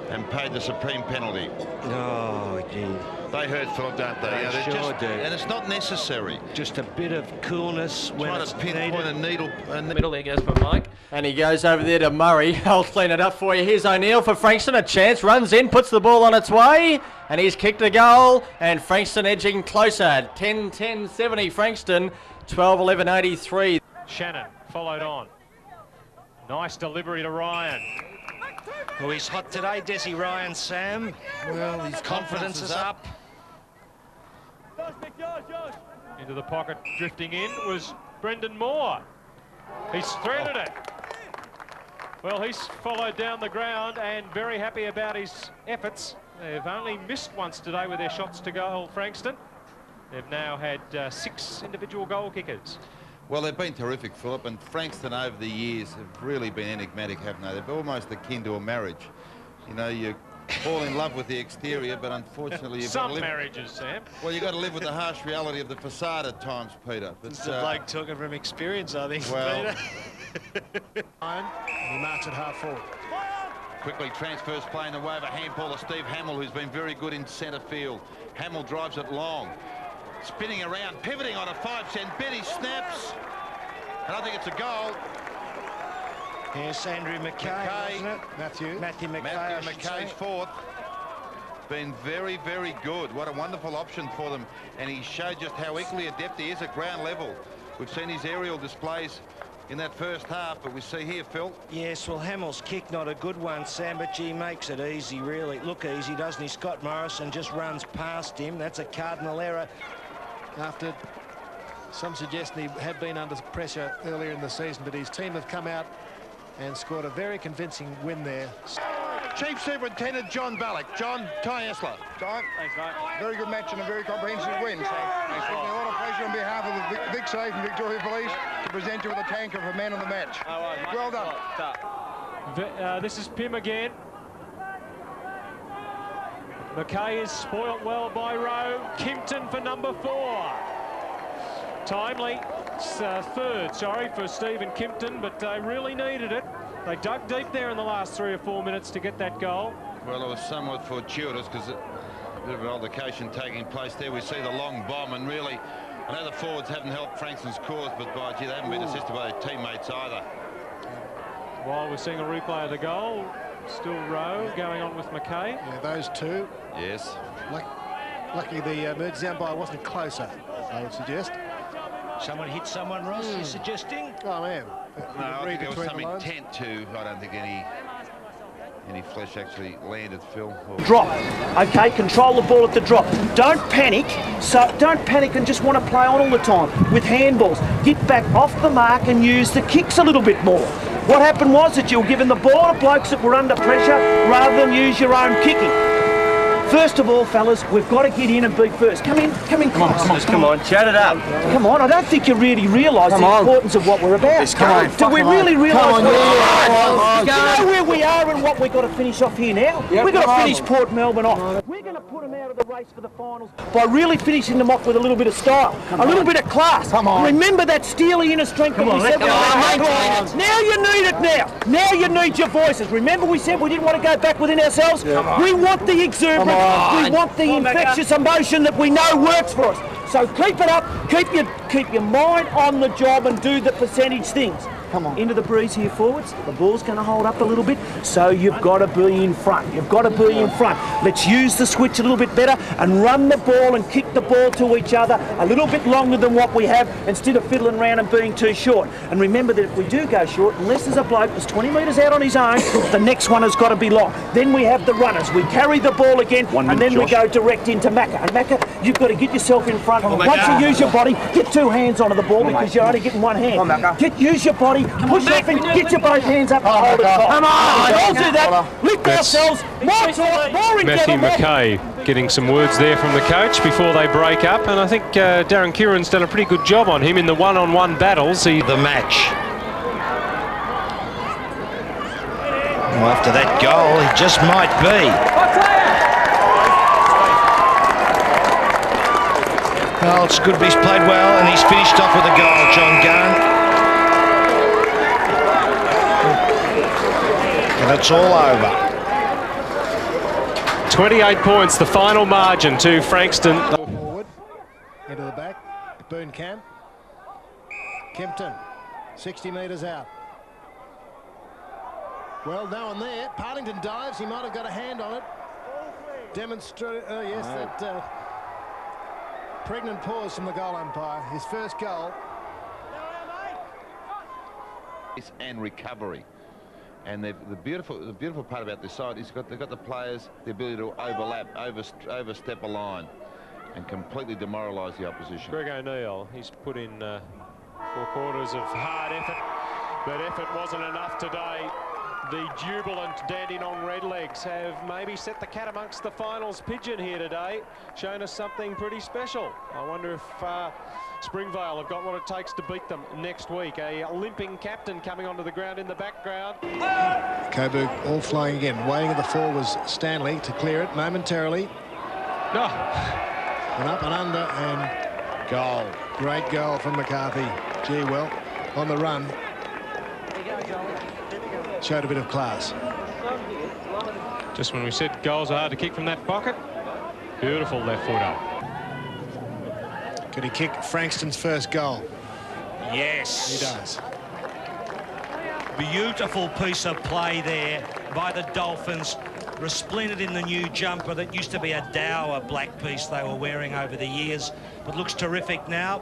and paid the supreme penalty. Oh, gee. They hurt, Philip, don't they? They sure do. And it's not necessary. Just a bit of coolness when trying it's to pinpoint a needle. Middle there goes for Mike. And he goes over there to Murray. I'll clean it up for you. Here's O'Neill for Frankston. A chance. Runs in. Puts the ball on its way. And he's kicked a goal. And Frankston edging closer. 10-10-70 Frankston. 12-11-83. Shannon followed on. Nice delivery to Ryan. Well, he's hot today, Desi Ryan, Sam. Well, his confidence is up. Into the pocket, drifting in, was Brendan Moore. He's threaded it. Well, he's followed down the ground and very happy about his efforts. They've only missed once today with their shots to goal, Frankston. They've now had 6 individual goal kickers. Well, they've been terrific, Philip, and Frankston over the years have really been enigmatic, haven't they? They're almost akin to a marriage. You know, you fall in love with the exterior, but unfortunately you've got to live... marriages, Sam. Well, you've got to live with the harsh reality of the facade at times, Peter. But, it's a bloke talking from experience, I think, well, Peter. He marks at half forward. Quickly transfers play in the way of a handball to Steve Hamill, who's been very good in centre field. Hamill drives it long. Spinning around, pivoting on a 5-cent bid, he snaps, and I think it's a goal. Yes, Andrew McKay, isn't it? Matthew McKay's 4th. Been very, very good. What a wonderful option for them, and he showed just how equally adept he is at ground level. We've seen his aerial displays in that first half, but we see here, Phil. Yes, well, Hamill's kick, not a good one, Sam, but gee, makes it easy, really. Look easy, doesn't he? Scott Morrison just runs past him. That's a cardinal error. After some suggestion he had been under pressure earlier in the season, but his team have come out and scored a very convincing win there. Chief Superintendent John Ballack. John, Ty Esler. John, thanks, mate. Very good match and a very comprehensive win. So it's a lot of pleasure on behalf of the Vic Safe and Victoria Police to present you with a tanker for man of the match. Well done. This is Pym again. McKay is spoilt well by Rowe. Kimpton for number 4. Timely, third, sorry, for Stephen Kimpton, but they really needed it. They dug deep there in the last 3 or 4 minutes to get that goal. Well, it was somewhat fortuitous because a bit of an altercation taking place there. We see the long bomb, and really, I know the forwards haven't helped Frankston's cause, but by gee, they haven't been assisted by their teammates either. While we're seeing a replay of the goal, still Rowe going on with McKay. Yeah, those two. Yes. Lucky the emergency umpire wasn't closer, I would suggest. Someone hit someone, Ross, you're suggesting? Oh, man. No, I think there was some intent to. I don't think any flesh actually landed, Phil. Drop. Okay, control the ball at the drop. Don't panic. So don't panic and just want to play on all the time with handballs. Get back off the mark and use the kicks a little bit more. What happened was that you were giving the ball to blokes that were under pressure rather than use your own kicking. First of all, fellas, we've got to get in and be first. Come in, come on, chat it up. Come on, I don't think you really realise the importance of what we're about. Do we really realise what we're about? Do you know where we are and what we've got to finish off here now? We've got to finish Port Melbourne off. We're going to put them out of the race for the finals by really finishing them off with a little bit of style, a little bit of class. Remember that steely inner strength that we said. Now you need it now. Now you need your voices. Remember we said we didn't want to go back within ourselves? We want the exuberance. We want the infectious emotion that we know works for us. So keep it up, keep your mind on the job and do the percentage things. Come on. Into the breeze here forwards. The ball's going to hold up a little bit, so you've got to be in front. You've got to be in front. Let's use the switch a little bit better and run the ball and kick the ball to each other a little bit longer than what we have instead of fiddling around and being too short. And remember that if we do go short, unless there's a bloke that's 20 metres out on his own, the next one has got to be long. Then we have the runners. We carry the ball again, and then we go direct into Macca. And Macca, you've got to get yourself in front. Once you use your body, get 2 hands onto the ball because you're only getting 1 hand. Use your body, push off and get your both hands up and hold it tight. Come on! We all do that. Lift ourselves. More Matthew McKay getting some words there from the coach before they break up, and I think Darren Kieran's done a pretty good job on him in the one-on-one battles. The match. Well, after that goal, it just might be. Well, it's good he's played well, and he's finished off with a goal, John Gunn. And it's all over. 28 points, the final margin to Frankston. Forward, into the back, Boone Camp. Kimpton, 60 metres out. Well, no one there. Partington dives, he might have got a hand on it. Demonstrate, yes, that pregnant pause from the goal umpire. His first goal. And recovery. And the beautiful part about this side is they've got the players the ability to overlap, overstep a line, and completely demoralise the opposition. Greg O'Neill, he's put in 4 quarters of hard effort, but effort wasn't enough today. The jubilant Dandenong Redlegs have maybe set the cat amongst the finals pigeon here today, shown us something pretty special. I wonder if Springvale have got what it takes to beat them next week. A limping captain coming onto the ground in the background. Coburg all flying again. Waiting at the 4 was Stanley to clear it momentarily. No. And up and under and goal. Great goal from McCarthy. Gee, well, on the run. Showed a bit of class. Just when we said goals are hard to kick from that pocket, beautiful left footer. Could he kick Frankston's first goal? Yes. He does. Beautiful piece of play there by the Dolphins. Resplendent in the new jumper that used to be a dour black piece they were wearing over the years, but looks terrific now.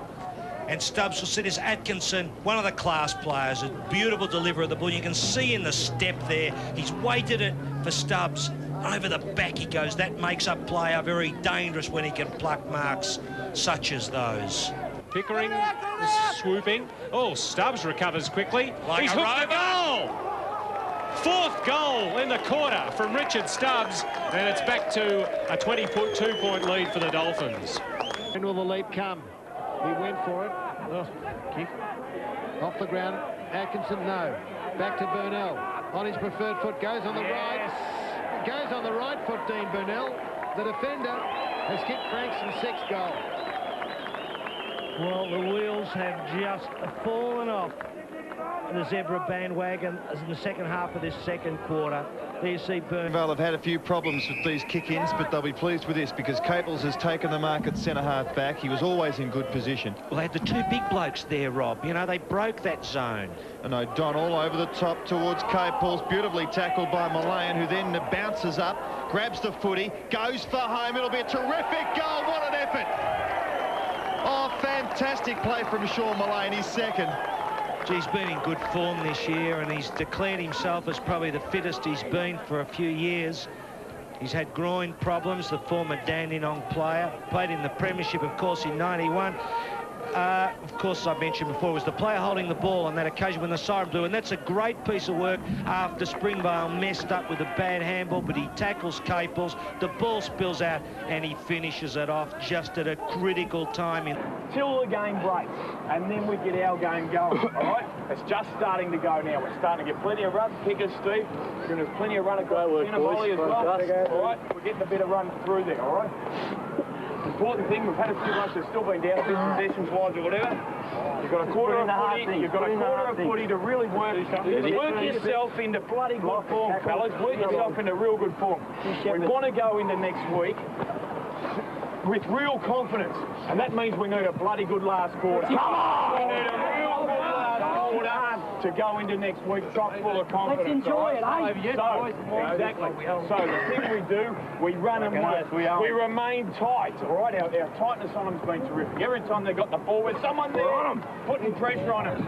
And Stubbs will see this Atkinson, one of the class players, a beautiful deliverer of the ball. You can see in the step there, he's weighted it for Stubbs. Over the back he goes. That makes a player very dangerous when he can pluck marks such as those. Pickering is swooping. Oh, Stubbs recovers quickly. Like He's a hooked the goal! Fourth goal in the quarter from Richard Stubbs, and it's back to a 22-point lead for the Dolphins. When will the leap come? He went for it. Oh, kick. Off the ground. Atkinson, no. Back to Burnell. On his preferred foot, goes on the right. Goes on the right foot, Dean Burnell. The defender has kicked Frankston's sixth goal. Well, the wheels have just fallen off the Zebra bandwagon as in the second half of this second quarter. There you see Burnell have had a few problems with these kick-ins, but they'll be pleased with this because Caples has taken the mark at centre-half back. He was always in good position. Well, they had the two big blokes there, Rob. You know, they broke that zone. And O'Donnell over the top towards Caples, beautifully tackled by Mullane, who then bounces up, grabs the footy, goes for home. It'll be a terrific goal. What an effort! Oh, fantastic play from Sean Mullane, his second. He's been in good form this year, and he's declared himself as probably the fittest he's been for a few years. He's had groin problems, the former Dandenong player. Played in the Premiership, of course, in '91. Of course, I mentioned before, was the player holding the ball on that occasion when the siren blew, and that's a great piece of work after Springvale messed up with a bad handball, but he tackles Caples, the ball spills out, and he finishes it off just at a critical time. Till the game breaks, and then we get our game going, all right? It's just starting to go now. We're starting to get plenty of run. Kickers, Steve. There's plenty of run across the centre volley as well. All right? We're getting a bit of run through there, all right? Important thing, we've had a few months, they've still been down a bit possessions-wise or whatever. You've got a quarter of footy, you've got a quarter of footy to really work yourself into bloody good form, fellas. Work yourself into real good form. We want to go into next week with real confidence, and that means we need a bloody good last quarter. Come on! We need a real good last quarter to go into next week chock full of confidence. Let's enjoy it, eh? Exactly. So the thing we do, we run and work. We remain tight, all right? Our tightness on them's been terrific. Every time they got the ball, there's someone there on them, putting pressure on them,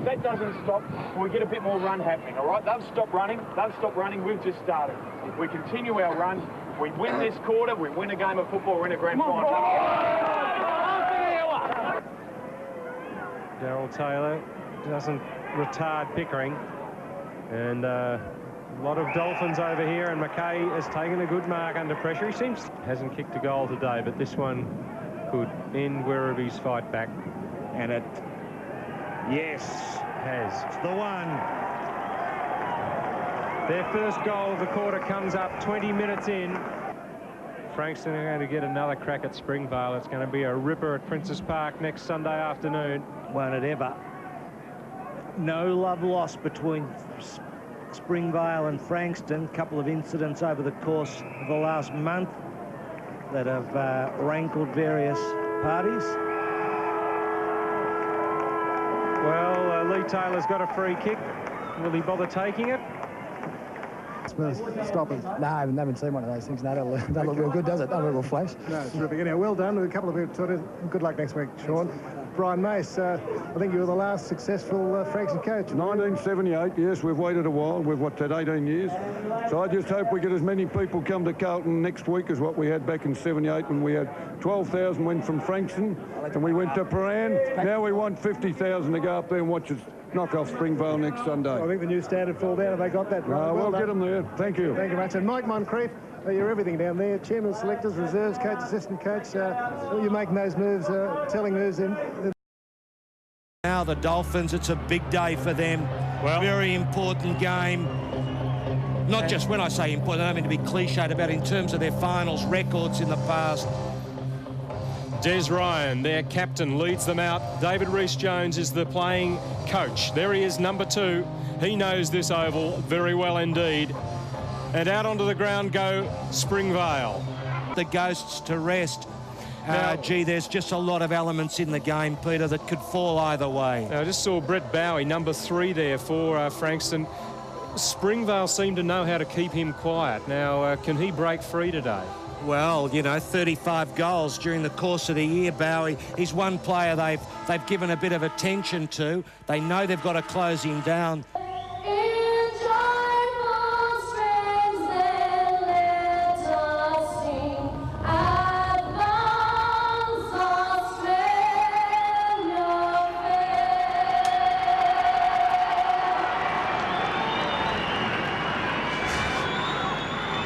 That doesn't stop. We get a bit more run happening, all right? They've stopped running. We've just started. If we continue our run, we win this quarter, we win a game of football, we're in a grand final. Daryl Taylor doesn't retard Pickering, and a lot of Dolphins over here, and McKay has taken a good mark under pressure. He hasn't kicked a goal today, but this one could end Werribee's fight back, and it has. It's the one. Their first goal of the quarter comes up 20 minutes in. Frankston are going to get another crack at Springvale. It's going to be a ripper at Princes Park next Sunday afternoon. Won't it ever? No love lost between Springvale and Frankston. A couple of incidents over the course of the last month that have rankled various parties. Well, Lee Taylor's got a free kick. Will he bother taking it? Stop him. No, I haven't seen one of those things. No, that'll look real good, does it? That'll look real flash. No, it's terrific. Anyhow, well done. A couple of good luck next week, Sean. Brian Mace, I think you were the last successful Frankston coach. 1978, yes, we've waited a while. We've, 18 years. So I just hope we get as many people come to Carlton next week as what we had back in 78 when we had 12,000 went from Frankston and we went to Paran. Now we want 50,000 to go up there and watch us knock off Springvale next Sunday. I think the new standard fall down. Have they got that right? We'll get them there. Thank you. Thank you much. And Mike Moncrief, you're everything down there. Chairman of selectors, reserves coach, assistant coach. You're making those moves, telling moves in. Now the Dolphins, it's a big day for them. Well, very important game. Not just when I say important, I don't mean to be cliched about in terms of their finals records in the past. Des Ryan, their captain, leads them out. David Rees-Jones is the playing coach. There he is, number 2. He knows this oval very well indeed. And out onto the ground go Springvale. The Ghosts to rest. Gee, there's just a lot of elements in the game, Peter, that could fall either way. Now, I just saw Brett Bowie, number 3 there for Frankston. Springvale seem to know how to keep him quiet. Now, can he break free today? well, you know, 35 goals during the course of the year, Bowie. He's one player they've given a bit of attention to. They know they've got to close him down.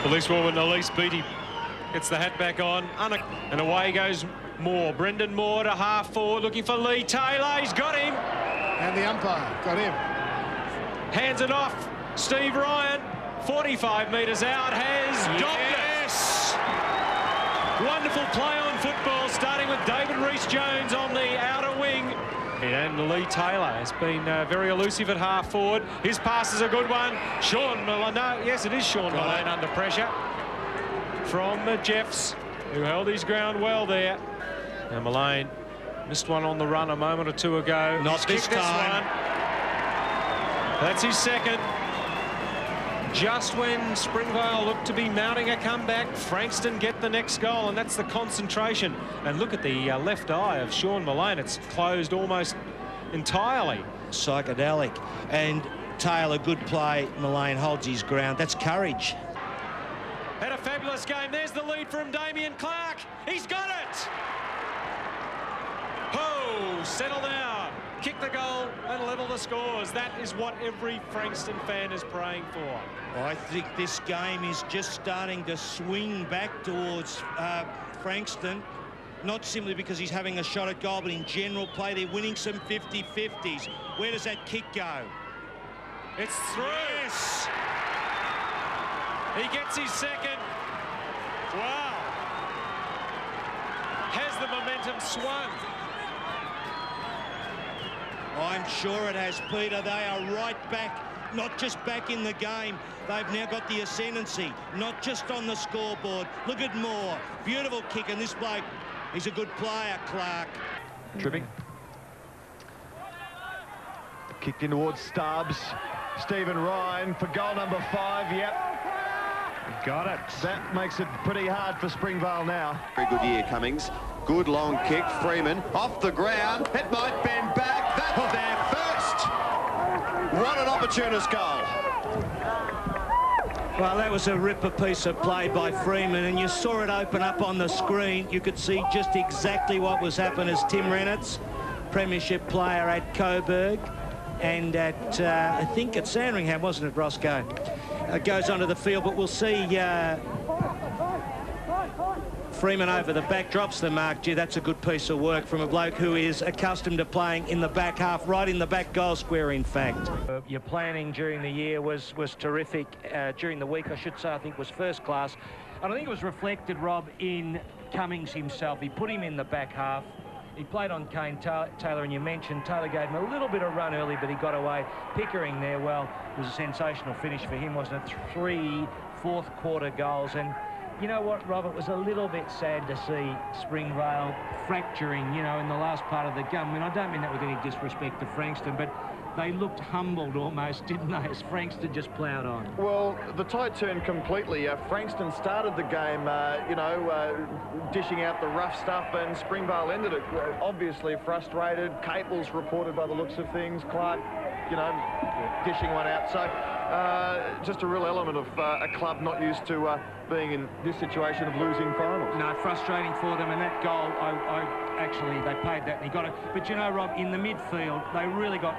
Policewoman Elise Beattie gets the hat back on, and away goes Moore. Brendan Moore to half forward, looking for Lee Taylor. He's got him. And the umpire got him. Hands it off. Steve Ryan, 45 metres out, has docked it. Wonderful play on football, starting with David Rees-Jones on the outer wing. And Lee Taylor has been very elusive at half forward. His pass is a good one. Sean Malone, no, yes, it is Sean Malone under pressure from Jeffs, who held his ground well there. Now Malone missed one on the run a moment or two ago. Not this time. That's his second. Just when Springvale looked to be mounting a comeback, Frankston get the next goal, and that's the concentration. And look at the left eye of Sean Malone. It's closed almost entirely. Psychedelic. And Taylor, good play. Malone holds his ground. That's courage. Had a fabulous game. There's the lead from Damien Clark. He's got it. Oh, settle down. Kick the goal and level the scores. That is what every Frankston fan is praying for. I think this game is just starting to swing back towards Frankston, not simply because he's having a shot at goal, but in general play. They're winning some 50-50s. Where does that kick go? It's through. Yes. He gets his second. Wow. Has the momentum swung? I'm sure it has, Peter. They are right back, not just back in the game. They've now got the ascendancy, not just on the scoreboard. Look at Moore. Beautiful kick, and this bloke, he's a good player, Clark. Tripping. Kicked in towards Stubbs. Stephen Ryan for goal number 5. Yep. Got it. That makes it pretty hard for Springvale now. Very good year, Cummings. Good long kick. Freeman off the ground. It might bend back. That's their first. What an opportunist goal. Well, that was a ripper piece of play by Freeman, and you saw it open up on the screen. You could see just exactly what was happening as Tim Renitz, premiership player at Coburg, and at, I think at Sandringham, wasn't it, Roscoe? Goes onto the field, but we'll see Freeman over the back, drops the mark. Gee, that's a good piece of work from a bloke who is accustomed to playing in the back half, right in the back goal square, in fact. Your planning during the year was terrific. During the week, I should say, I think was first class. And I think it was reflected, Rob, in Cummings himself. He put him in the back half. He played on Kane Taylor, and you mentioned Taylor gave him a little bit of run early, but he got away. Pickering there, well, it was a sensational finish for him, wasn't it? 3 fourth-quarter goals. And you know what, Rob? It was a little bit sad to see Springvale fracturing, you know, in the last part of the game. I mean, I don't mean that with any disrespect to Frankston, but they looked humbled almost, didn't they, as Frankston just ploughed on? Well, the tide turned completely. Frankston started the game, dishing out the rough stuff, and Springvale ended it. Obviously frustrated. Capel's reported by the looks of things. Clark, dishing one out. So just a real element of a club not used to being in this situation of losing finals. No, frustrating for them, and that goal, actually, they paid that and he got it. But you know, Rob, in the midfield, they really got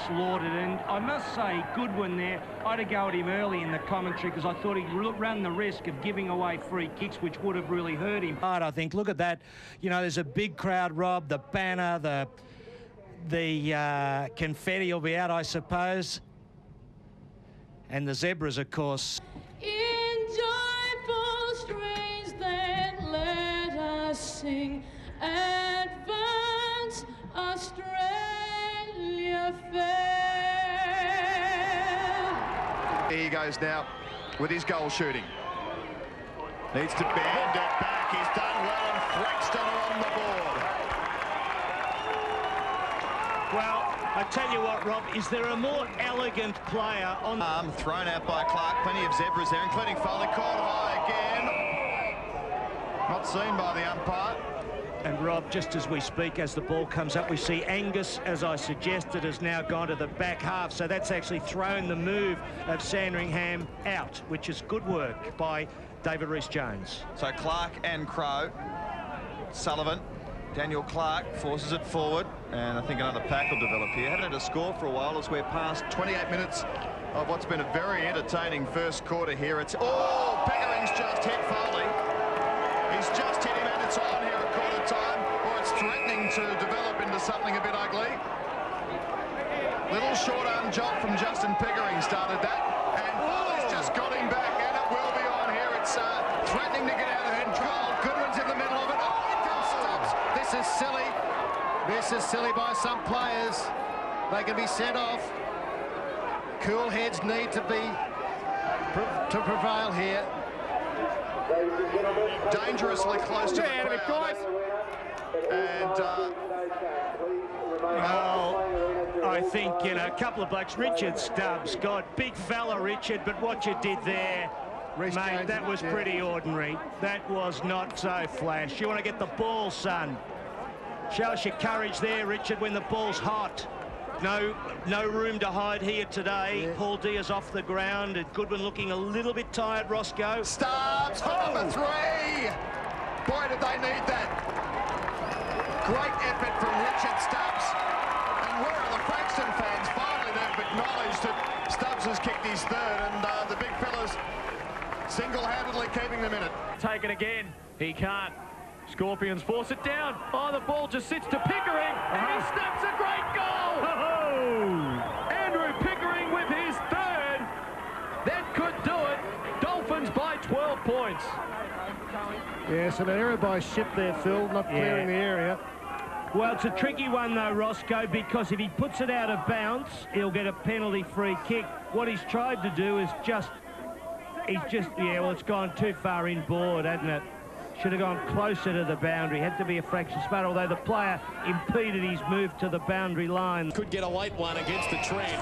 slaughtered, and I must say, Goodwin there, I had to go at him early in the commentary because I thought he ran the risk of giving away free kicks, which would have really hurt him. But I think, look at that, you know, there's a big crowd, Rob, the banner, the confetti will be out, I suppose, and the zebras, of course. In joyful strains then let us sing, advance Australia fair. Here he goes now with his goal shooting. Needs to bend it back. He's done well, and Frankston are on the board. Well, I tell you what, Rob, is there a more elegant player on... Thrown out by Clark. Plenty of zebras there, including Foley. Caught high again. Not seen by the umpire. And Rob, just as we speak, as the ball comes up, we see Angus, as I suggested, has now gone to the back half. So that's actually thrown the move of Sandringham out, which is good work by David Rees-Jones. So Clark and Crowe. Sullivan. Daniel Clark forces it forward, and I think another pack will develop here. Haven't had a score for a while as we're past 28 minutes of what's been a very entertaining first quarter here. It's Pickering's just hit Foley. He's just hit him, and it's on here at quarter time, or it's threatening to develop into something a bit ugly. Little short arm jolt from Justin Pickering started that, and Foley's just got him back, and it will be on here. It's threatening to get out of control. Goodwin's in the middle of it. This is silly. This is silly by some players. They can be sent off. Cool heads need to prevail here. Dangerously close to the crowd. And well, I think, you know, a couple of blokes. Richard Stubbs, God, big fella, Richard, but what you did there, mate, that was pretty ordinary. That was not so flash. You want to get the ball, son. Show us your courage there, Richard, when the ball's hot. No room to hide here today. Yeah. Paul Diaz off the ground, and Goodwin looking a little bit tired, Roscoe. Stubbs for number 3. Boy, did they need that. Great effort from Richard Stubbs. And where are the Frankston fans? Finally, they've acknowledged that Stubbs has kicked his third, and the big fellas single-handedly keeping them in it. Take it again. He can't. Scorpions force it down. Oh, the ball just sits to Pickering, and he snaps a great goal! Andrew Pickering with his third. That could do it. Dolphins by 12 points. Yes, and an error by Ship there, Phil, not clearing the area. Well, it's a tricky one, though, Roscoe, because if he puts it out of bounds, he'll get a penalty-free kick. What he's tried to do is well, it's gone too far inboard, hasn't it? Should have gone closer to the boundary. Had to be a fraction smart, although the player impeded his move to the boundary line. Could get a late one against the trend.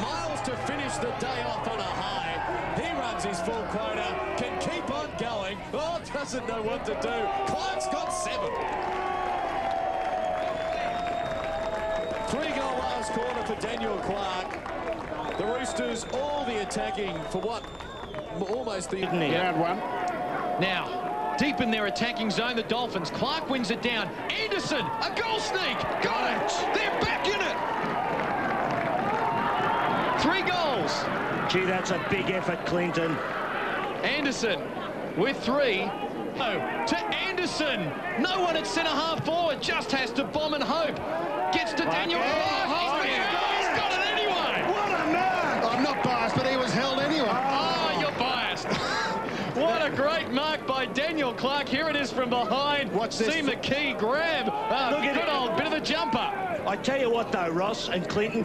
Miles to finish the day off on a high. He runs his full quota, can keep on going. Oh, doesn't know what to do. Clark's got 7. 3-goal last quarter for Daniel Clark. The Roosters, all the attacking for what? Almost the... Round 1. Now, deep in their attacking zone, the Dolphins. Clark wins it down. Anderson, a goal sneak. Got it. They're back in it. 3 goals. Gee, that's a big effort, Clinton. Anderson with 3. Oh, to Anderson. No one at centre-half forward. Just has to bomb and hope. Gets to Daniel Clark. He's got it anyway. What a man. I'm not biased, but he was held anyway. Oh, you're biased. What a great mark by Daniel Clark. Here it is from behind. Watch this. See McKee grab. Good old bit of a jumper. I tell you what, though, Ross and Clinton,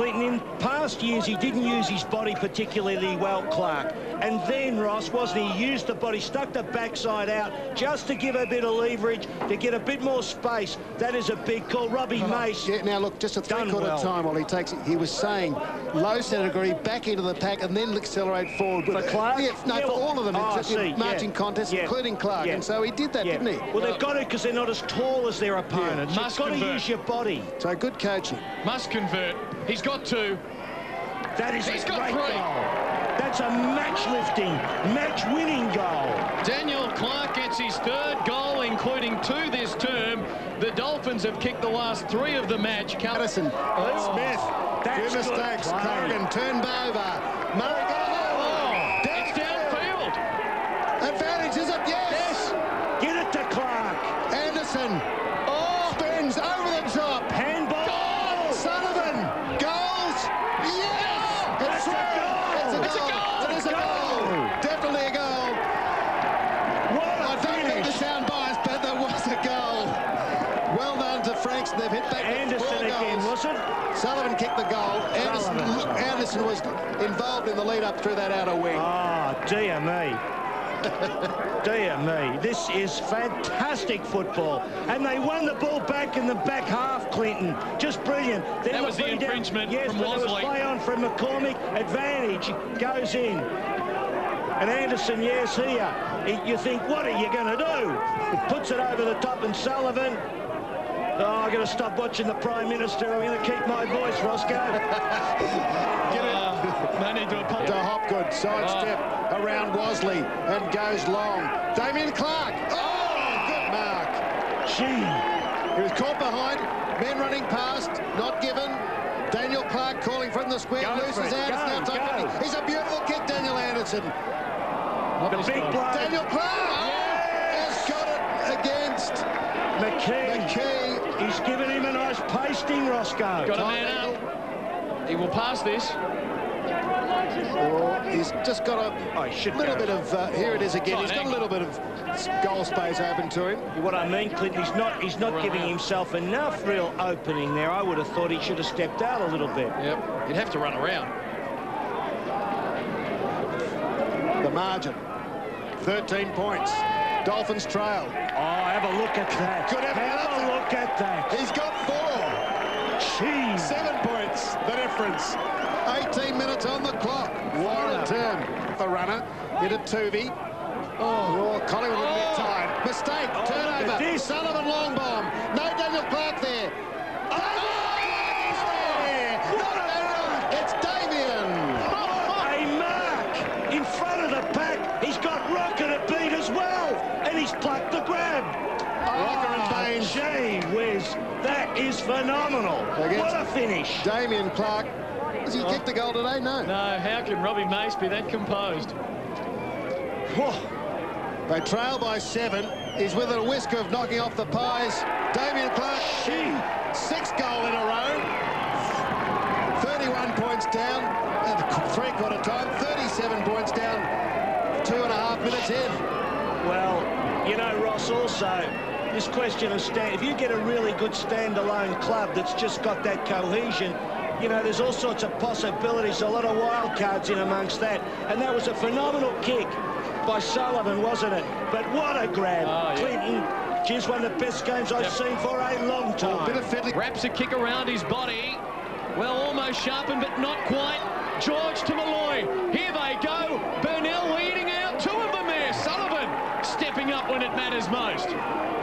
in past years, he didn't use his body particularly well, Clark. And then, Ross, wasn't he, used the body, stuck the backside out just to give a bit of leverage, to get a bit more space. That is a big call. Robbie Mace. Yeah, now, look, just a three-quarter time while he takes it. He was saying low centre degree, back into the pack, and then accelerate forward. For Clark? Yeah, no, for all of them. Marching contests, including Clark. And so he did that, didn't he? Well, they've got to, because they're not as tall as their opponents. Yeah. You've got to use your body. So good coaching. Must convert. He's got 2. That is a great goal. That's a match-lifting, match-winning goal. Daniel Clark gets his 3rd goal, including 2 this term. The Dolphins have kicked the last 3 of the match. Addison. Smith. Two mistakes. Corrigan turned over. Murray got a hold. It's downfield. Advantage, is it? Yes. Get it to Clark. Anderson. Spins over the top. Handball. Goal. Sullivan. Goals. Yes. It's a goal. It's a goal. It is a goal. Definitely a goal. I don't mean to sound biased, but there was a goal. Well done to Frankston. They've hit back. Anderson again, was it? Sullivan kicked the goal. Anderson was involved in the lead-up through that outer wing. Oh, dear me. Dear me, this is fantastic football. And they won the ball back in the back half, Clinton. Just brilliant. Then that was the infringement from Wosley. Yes, but there was play on from McCormick. Advantage goes in. And Anderson, yes, here. You think, what are you going to do? Puts it over the top, and Sullivan. Oh, I'm going to stop watching the Prime Minister. I'm going to keep my voice, Roscoe. Get it. No need to apologize. To Hopgood, sidestep around Wosley and goes long. Damien Clark. Oh, good mark. He was caught behind. Men running past, not given. Daniel Clark calling from the square, loses out. He's a beautiful kick, Daniel Anderson. The big bloke. Daniel Clark has got it against McKee. He's given him a nice pasting, Roscoe. Got a man up. He will pass this. Well, he's just got a little bit of, here it is again, he's got a little bit of goal space open to him. What I mean, Clint, he's not giving himself enough real opening there. I would have thought he should have stepped out a little bit. Yep, he'd have to run around. The margin, 13 points. Dolphins trail. Oh, have a look at that. Good have a look at that. He's got 4. Jeez. 7 points, the difference. 18 minutes on the clock. What a turn. The runner hit it Tuvey. Oh, Collingwood with a bit tired. Mistake, turnover. Sullivan long bomb. No Daniel Clark there. It's Damien. A mark in front of the pack. He's got Rocker to beat as well, and he's plucked the grab. Rocker and Baines. Gee whiz, that is phenomenal. What a finish. Damien Clark. Has he kicked the goal today? No. No, how can Robbie Mace be that composed? They trail by 7. He's within a whisker of knocking off the Pies. Damien Clark, 6th goal in a row. 31 points down at three-quarter time. 37 points down 2.5 minutes in. Well, you know, Ross, also, this question of if you get a really good standalone club that's just got that cohesion, you know, there's all sorts of possibilities, a lot of wild cards in amongst that. And that was a phenomenal kick by Sullivan, wasn't it? But what a grab. Clinton, geez, one of the best games I've seen for a long time. Bit of fiddling. Wraps a kick around his body. Well, almost sharpened, but not quite. George to Malloy. Here they go. Burnell leading out. 2 of them there. Sullivan stepping up when it matters most.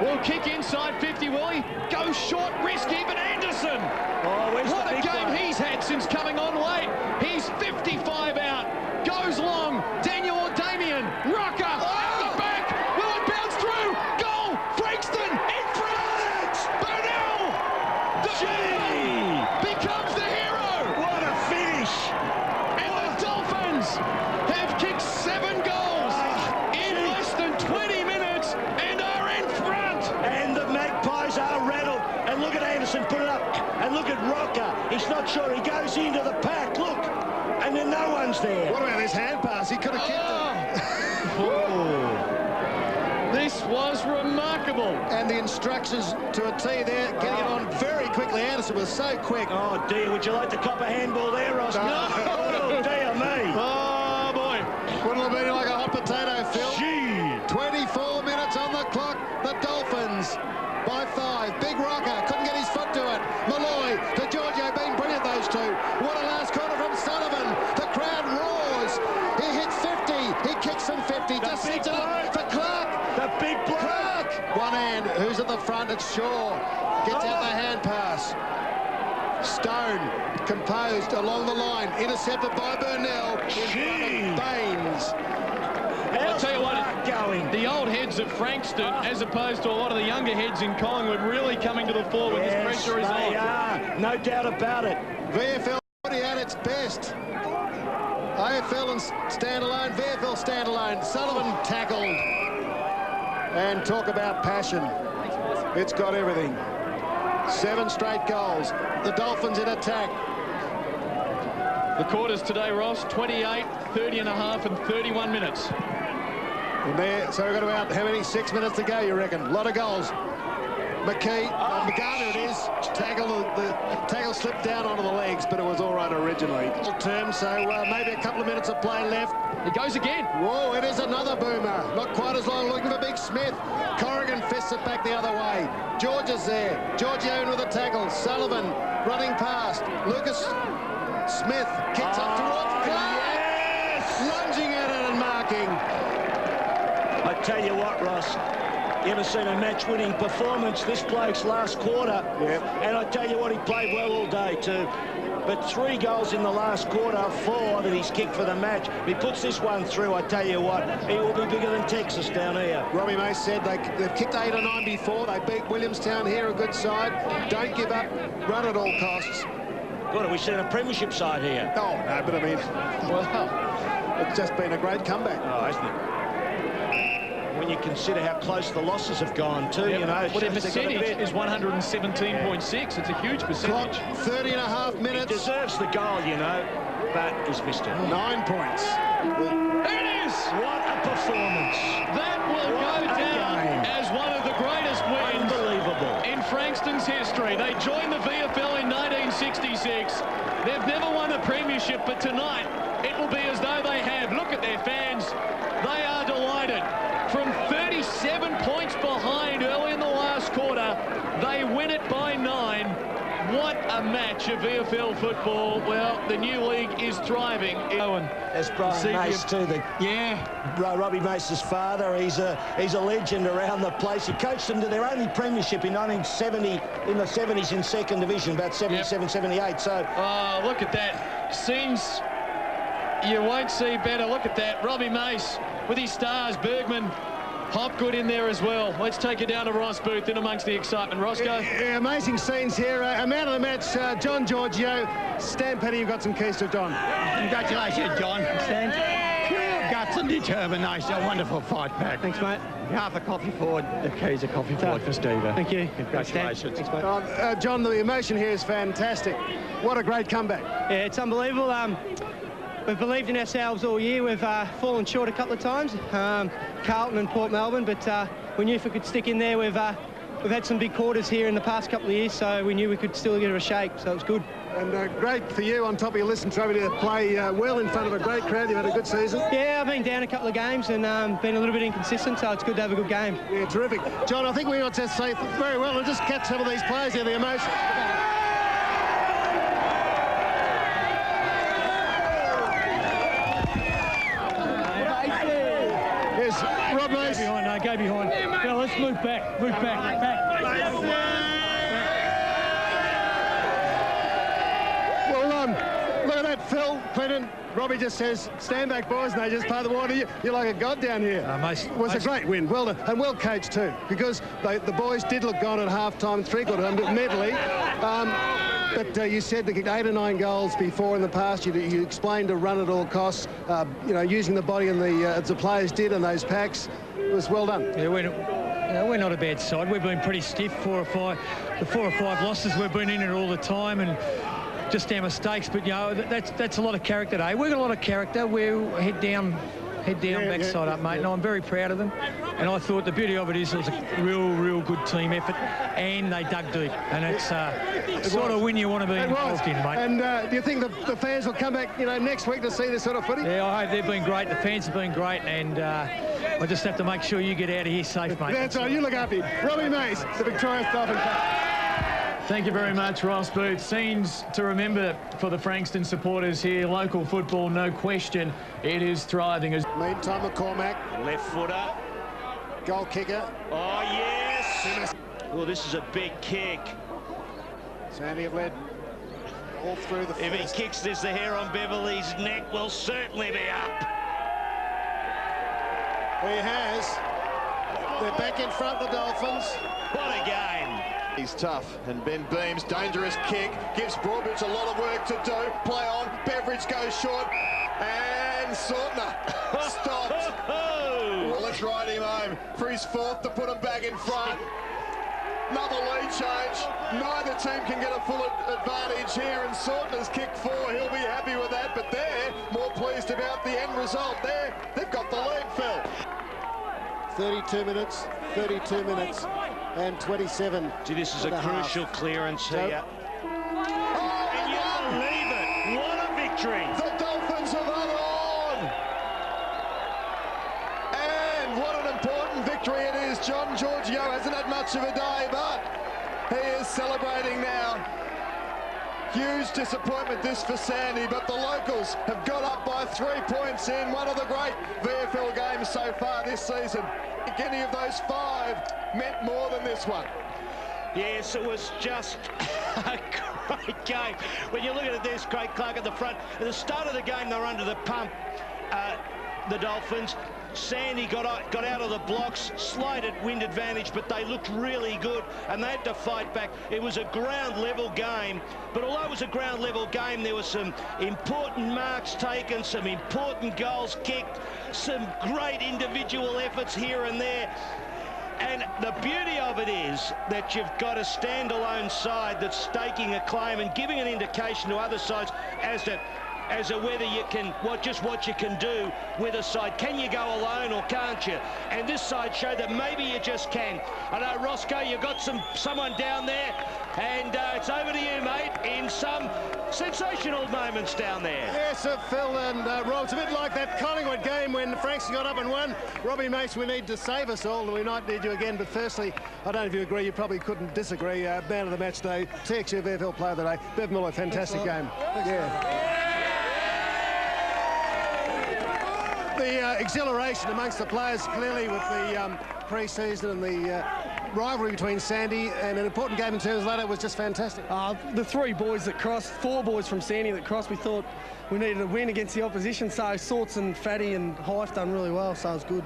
Will kick inside 50, will he? Goes short, risky, but Anderson. What a game he's had since coming on late. He's 55 out. Goes long. Daniel or Damien. Rocker at the back. Will it bounce through? Goal. Frankston in front. Burnell. The becomes the hero. What a finish. And the Dolphins have kicked 7 goals in less than 20 minutes and are in front. And the Magpies are rattled. And look at Anderson put it up. And look at Rocker. He's not sure. He goes into the pack. Look. And then no one's there. What about this hand pass? He could have kicked it. This was remarkable. And the instructions to a T there, getting it on very quickly. Anderson was so quick. Oh, dear. Would you like to cop a handball there, Ross? No. Oh, dear me. Oh, boy. Wouldn't have been like a hot potato, Phil. 24 minutes on the clock. The Dolphins by 5. Big Rocker couldn't get his foot to it. Malloy to Giorgio, been brilliant, those two. What a last quarter from Sullivan. The crowd roars. He hits 50. He kicks from 50. Just sets it up for Clark. The big bloke. Clark. One hand. Who's at the front? It's Shaw. Gets out the hand pass. Stone composed along the line. Intercepted by Burnell. Baines. I'll tell you what, the old heads at Frankston, as opposed to a lot of the younger heads in Collingwood, really coming to the fore when this pressure is on. Are. No doubt about it. VFL at its best. AFL and standalone, VFL standalone. Sullivan tackled. And talk about passion. It's got everything. 7 straight goals. The Dolphins in attack. The quarters today, Ross, 28, 30 and a half and 31 minutes. And there, so we've got about, how many, 6 minutes to go, you reckon? A lot of goals. McKee, McGarner it is. The tackle slipped down onto the legs, but it was all right originally. Term, so maybe a couple of minutes of play left. It goes again. Whoa, it is another boomer. Not quite as long, looking for Big Smith. Corrigan fists it back the other way. George is there. Giorgio in with a tackle. Sullivan running past. Lucas Smith kicks up towards Clark. Lunging at it and marking. I tell you what, Ross, you ever seen a match-winning performance this bloke's last quarter? Yep. And I tell you what, he played well all day too. But 3 goals in the last quarter, 4 that he's kicked for the match. If he puts this one through, I tell you what, he will be bigger than Texas down here. Robbie Mace said they've kicked 8 or 9 before. They beat Williamstown here, a good side. Don't give up, run at all costs. What, have we seen a premiership side here? Oh, no, but I mean, well, it's just been a great comeback. Oh, hasn't it? When you consider how close the losses have gone too, you know. Well, their percentage is 117.6. It's a huge percentage. Clock, 30 and a half minutes. He deserves the goal, you know, but he's missed it. 9 points. There it is! What a performance. That will go down as one of the greatest wins in Frankston's history. They joined the VFL in 1966. They've never won a premiership, but tonight it will be as though they have. Look at their fans. They are delighted. From 37 points behind early in the last quarter, they win it by 9. What a match of VFL football. Well, the new league is thriving. There's Brian Mace too. Robbie Mace's father. He's a legend around the place. He coached them to their only premiership in 1970, in the 70s in second division, about 77, 78. So, oh, look at that. Scenes you won't see better. Look at that. Robbie Mace with his stars. Bergman, Hopgood in there as well. Let's take it down to Ross Booth in amongst the excitement. Roscoe? Yeah, amazing scenes here. A man of the match, John Giorgio. Stan Penny, you've got some keys to John. Congratulations, John. Stan. Pure guts and determination. A wonderful fight back. Thanks, mate. Half a coffee forward. The keys are coffee forward for Steve. Thank you. Congratulations. Thanks, mate. John, the emotion here is fantastic. What a great comeback. Yeah, it's unbelievable. We've believed in ourselves all year. We've fallen short a couple of times, Carlton and Port Melbourne, but we knew if we could stick in there. We've had some big quarters here in the past couple of years, so we knew we could still get a shake, so it was good. And great for you on top of your listen trophy to play well in front of a great crowd. You've had a good season. Yeah, I've been down a couple of games and been a little bit inconsistent, so it's good to have a good game. Yeah, terrific. John, I think we ought to say very well and just catch some of these players here, the emotion. Rob Mace. Go behind. Now let's move back. Well, look at that, Phil, Clinton. Robbie just says, stand back, boys, and they just play the water. You're like a god down here. It was a great win. Well done. And well coached, too, because the boys did look gone at half-time, three-quarter time, but mentally. But you said they kicked 8 or 9 goals before in the past. You explained to run at all costs, you know, using the body and the players did and those packs. It was well done. Yeah, we're not a bad side. We've been pretty stiff. The 4 or 5 losses, we've been in it all the time, and just our mistakes. But you know, that's a lot of character today. We've got a lot of character. We're head down, backside up, mate. And I'm very proud of them. And I thought the beauty of it is it was a real good team effort, and they dug deep. And it's sort of when you want to be involved in, mate. And do you think the fans will come back, you know, next week to see this sort of footy? Yeah, I hope they've been great. The fans have been great, and I just have to make sure you get out of here safe, mate. That's right. You look after him. Robbie Mace, the Victoria Dolphin coach. Thank you very much, Ross Booth. Scenes to remember for the Frankston supporters here. Local football, no question, it is thriving. Meantime, McCormack. Left footer. Goal kicker. Oh, yes. Well, this is a big kick. Sandy have led all through the first. If he kicks this, the hair on Beverley's neck will certainly be up. He has. They're back in front, the Dolphins. What a game. He's tough, and Ben Beams, dangerous kick, gives Broadbridge a lot of work to do. Play on, Beveridge goes short, and Sortner stopped. Well, let's ride him home for his 4th to put him back in front. Another lead change. Neither team can get a full advantage here, and Sortner's kicked 4. He'll be happy with that, but they're more pleased about the end result. They've got the lead, Phil. 32 minutes and 27. Gee, this is a crucial clearance here. And you believe it. What a victory. The Dolphins have hung on. And what an important victory it is. John Giorgio hasn't had much of a day, but he is celebrating now. Huge disappointment this for Sandy, but the locals have got up by 3 points in one of the great VFL games so far this season. Any of those 5 meant more than this one. Yes, it was just a great game. When you look at it, there's Craig Clark at the front. At the start of the game, they were under the pump, the Dolphins. Sandy got out of the blocks, slight wind advantage, but they looked really good, and they had to fight back. It was a ground-level game, but although it was a ground-level game, there were some important marks taken, some important goals kicked, some great individual efforts here and there. And the beauty of it is that you've got a standalone side that's staking a claim and giving an indication to other sides as to whether you can, what you can do with a side. Can you go alone or can't you? And this side showed that maybe you just can. I know, Roscoe, you've got someone down there, and it's over to you, mate, in some sensational moments down there. Yes, Phil and Rob, it's a bit like that Collingwood game when Frankston got up and won. Robbie Mace, we need to save us all, and we might need you again. But firstly, I don't know if you agree, you probably couldn't disagree. Man of the match day, TXU VFL player of the day, Bev Muller, fantastic game. Yeah. The exhilaration amongst the players, clearly with the pre-season and the rivalry between Sandy and an important game in terms of later was just fantastic. The 3 boys that crossed, 4 boys from Sandy that crossed, we thought we needed a win against the opposition, so Sorts and Fatty and Hyfe done really well, so it was good.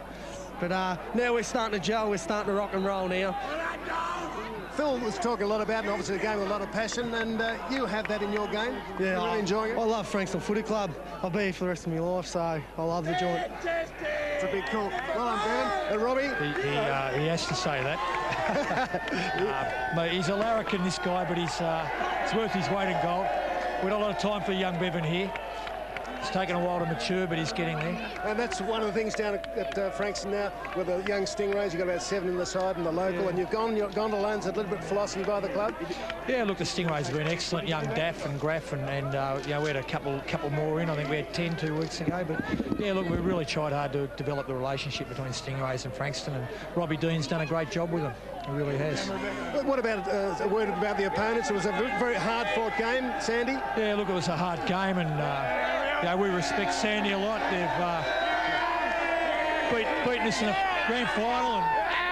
But now we're starting to gel, we're starting to rock and roll now. Phil was talking a lot about, and obviously the game with a lot of passion, and you have that in your game. Yeah, you're really enjoying it. I love Frankston Footy Club. I'll be here for the rest of my life, so I love the joint. It's a big call. Well done, Ben. And Robbie? He has to say that. Mate, he's a larrikin, this guy, but he's worth his weight in gold. We've got a lot of time for young Bevan here. It's taken a while to mature, but he's getting there. And that's one of the things down at Frankston now with the young Stingrays. You've got about 7 in the side and the local, and you've gone to loans, a little bit of philosophy by the club. Yeah, look, the Stingrays have been excellent. Young Daff and Graff, and you know, we had a couple more in. I think we had 10 2 weeks ago. But yeah, look, we really tried hard to develop the relationship between Stingrays and Frankston, and Robbie Dean's done a great job with them. He really has. But what about a word about the opponents? It was a very hard-fought game, Sandy. Yeah, look, it was a hard game, and yeah, we respect Sandy a lot. They've beaten us in the grand final and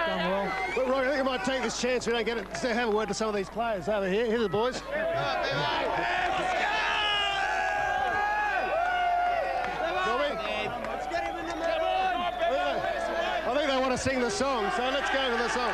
done well. Well, Roy, I think I might take this chance. We don't get it. To have a word to some of these players over here. Here are the boys. I think they want to sing the song, so let's go with the song.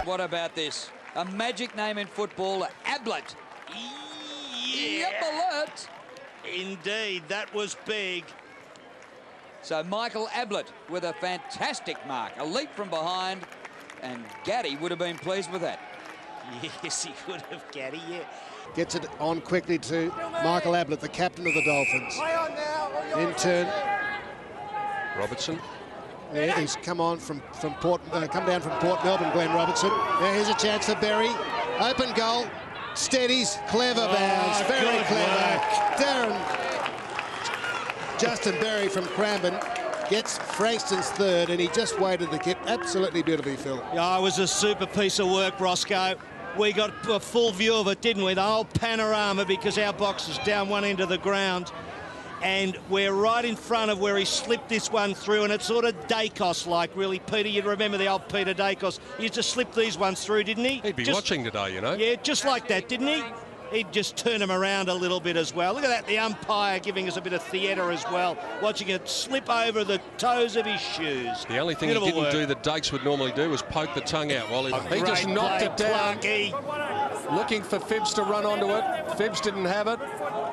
What about this? A magic name in football, Ablett. Yep, alert. Indeed, that was big. So Michael Ablett with a fantastic mark, a leap from behind, and Gaddy would have been pleased with that. Yes, he would have, Gaddy, yeah. Gets it on quickly to Michael Ablett, the captain of the Dolphins. In turn, Robertson. Yeah, he's come on come down from Port Melbourne, Glenn Robertson. Here's a chance for Berry. Open goal. Steadies. Clever bounce. Very clever. Justin Berry from Cranbourne gets Frankston's third, and he just weighted the kip absolutely beautifully, Phil. Yeah, it was a super piece of work, Roscoe. We got a full view of it, didn't we? The whole panorama, because our box is down one end of the ground. And we're right in front of where he slipped this one through, and it's sort of Dacos-like, really, Peter. You'd remember the old Peter Dacos. He used to slip these ones through, didn't he? He'd be watching today, you know. Yeah, just like that, didn't he? He'd just turn him around a little bit as well. Look at that, the umpire giving us a bit of theatre as well, watching it slip over the toes of his shoes. The only thing he didn't do that Dakes would normally do was poke the tongue out while he just knocked it down. Looking for Phibbs to run onto it. Phibbs didn't have it.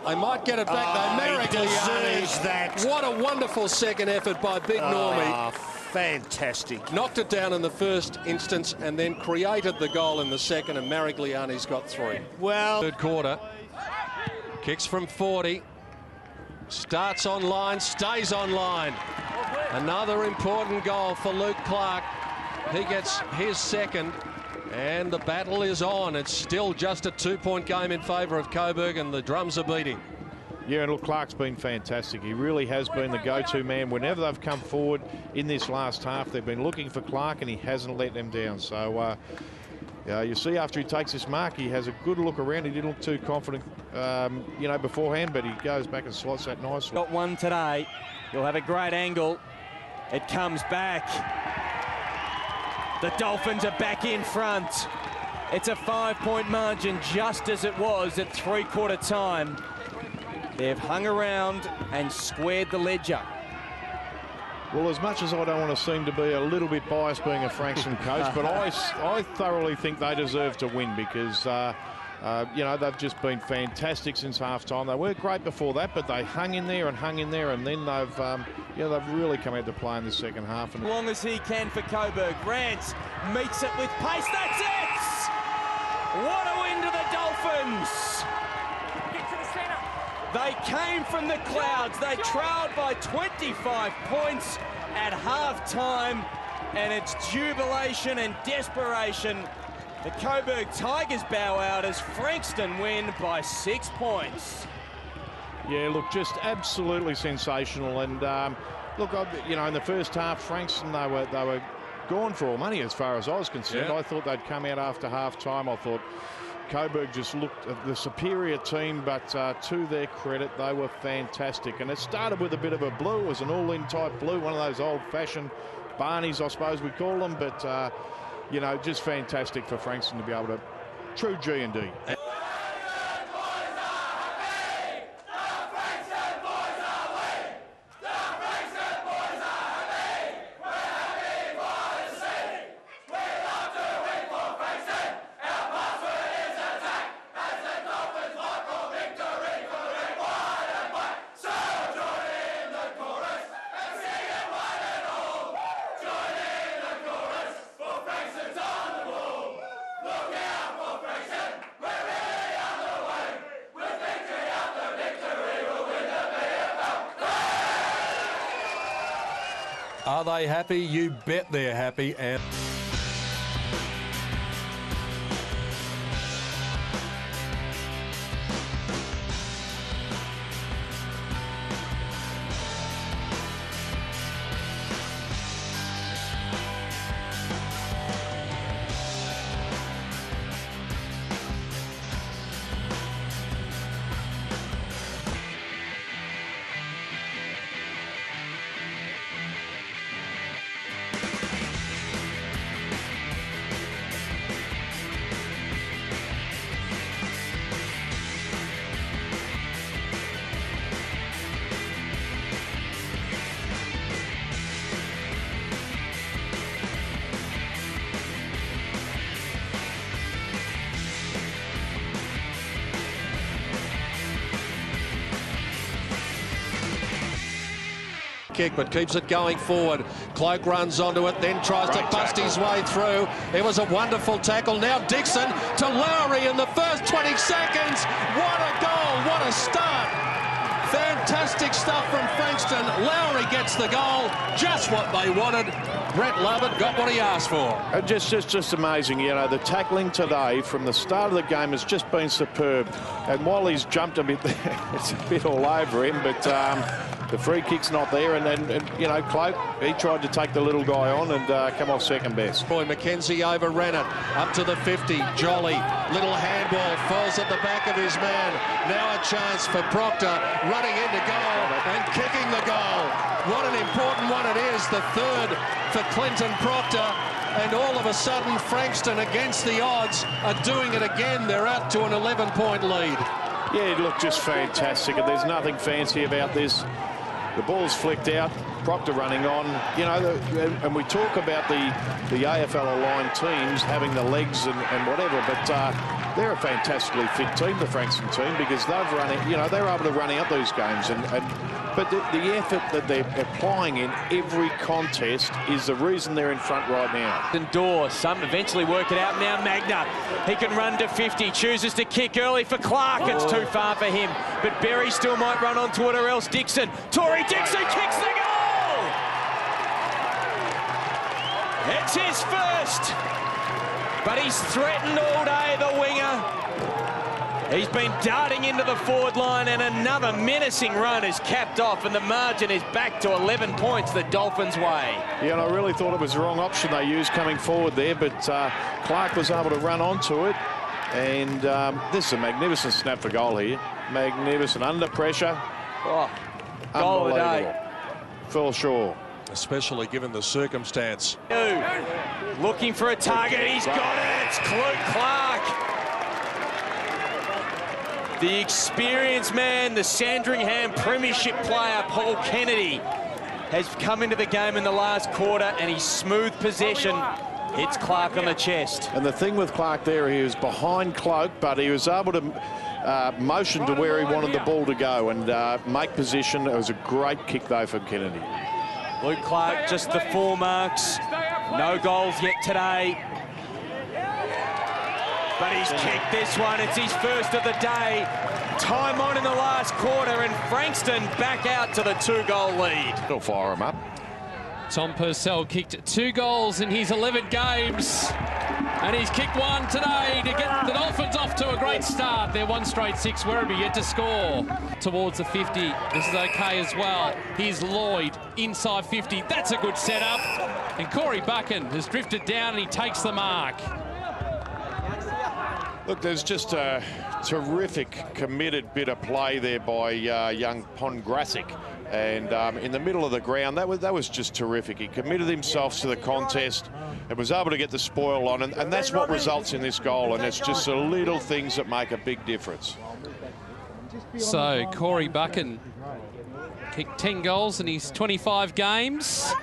They might get it back though. Deserves that. What a wonderful second effort by Big Normie. Fantastic. Knocked it down in the first instance and then created the goal in the second, and Marigliani's got 3. Well, third quarter. Kicks from 40. Starts on line, stays on line. Another important goal for Luke Clark. He gets his second, and the battle is on. It's still just a 2-point game in favour of Coburg, and the drums are beating. Yeah, and look, Clark's been fantastic. He really has been the go-to man. Whenever they've come forward in this last half, they've been looking for Clark, and he hasn't let them down. So, you see, after he takes this mark, he has a good look around. He didn't look too confident, you know, beforehand, but he goes back and slots that nicely. Got one today. He'll have a great angle. It comes back. The Dolphins are back in front. It's a 5-point margin, just as it was at three-quarter time. They've hung around and squared the ledger. Well, as much as I don't want to seem to be a little bit biased being a Frankston coach, but I thoroughly think they deserve to win because, you know, they've just been fantastic since half-time. They weren't great before that, but they hung in there, and then they've, they've really come out to play in the second half. As long as he can for Coburg. Rance meets it with pace. That's it! What a win to the Dolphins! They came from the clouds. They trailed by 25 points at half-time, and it's jubilation and desperation. The Coburg Tigers bow out as Frankston win by 6 points. Yeah, look, just absolutely sensational. And look, you know, in the first half, Frankston, they were gone for all money as far as I was concerned. Yeah. I thought they'd come out after half-time. I thought Coburg just looked the superior team, but to their credit, they were fantastic. And it started with a bit of a blue. It was an all-in type blue, one of those old-fashioned Barneys, I suppose we call them. But, you know, just fantastic for Frankston to be able to true G&D. Are they happy? You bet they're happy. And kick, but keeps it going forward. Cloak runs onto it, then tries to bust his way through. It was a wonderful tackle. Now Dixon to Lowry in the first 20 seconds. What a goal, what a start. Fantastic stuff from Frankston. Lowry gets the goal, just what they wanted. Brett Lovett got what he asked for. Just amazing, you know, the tackling today from the start of the game has just been superb. And while he's jumped a bit there, it's a bit all over him, but the free kick's not there. And you know, Cloak, he tried to take the little guy on and come off second best. Boy, McKenzie overran it, up to the 50. Jolly, little handball, falls at the back of his man. Now a chance for Proctor, running into goal and kicking the goal. What an important one it is, the third for Clinton Proctor, and all of a sudden Frankston, against the odds, are doing it again. They're out to an 11-point lead. Yeah, it looked just fantastic, and there's nothing fancy about this. The ball's flicked out, Proctor running on. You know, and we talk about the AFL aligned teams having the legs and whatever, but they're a fantastically fit team, the Frankston team, because they've run it, you know, they're able to run out these games. But the effort that they're applying in every contest is the reason they're in front right now. And Dawes, some eventually work it out. Now Magna, he can run to 50, chooses to kick early for Clark. It's too far for him, but Berry still might run onto it, or else Dixon. Tory Dixon kicks the goal! It's his first, but he's threatened all day, the winger. He's been darting into the forward line, and another menacing run is capped off, and the margin is back to 11 points the Dolphins' way. Yeah, and I really thought it was the wrong option they used coming forward there, but Clark was able to run onto it, and this is a magnificent snap for goal here. Magnificent, under pressure. Oh, goal of the day. Phil Shaw. Especially given the circumstance. Looking for a target, he's got it, it's Clark. The experienced man, the Sandringham Premiership player, Paul Kennedy, has come into the game in the last quarter, and his smooth possession hits Clark on the chest. And the thing with Clark there, he was behind Cloak, but he was able to motion to where he wanted the ball to go and make position. It was a great kick, though, from Kennedy. Luke Clark, just the 4 marks. No goals yet today. But he's kicked this one. It's his first of the day. Time on in the last quarter, and Frankston back out to the 2-goal lead. He'll fire him up. Tom Purcell kicked 2 goals in his 11 games. And he's kicked 1 today to get the Dolphins off to a great start. They're 1 straight 6. Werribee yet to score. Towards the 50. This is okay as well. Here's Lloyd inside 50. That's a good setup. And Corey Buchan has drifted down, and he takes the mark. Look, there's just a terrific, committed bit of play there by young Pongracic. And in the middle of the ground, that was just terrific. He committed himself to the contest and was able to get the spoil on, and that's what results in this goal. And it's just the little things that make a big difference. So Corey Buchan kicked 10 goals in his 25 games,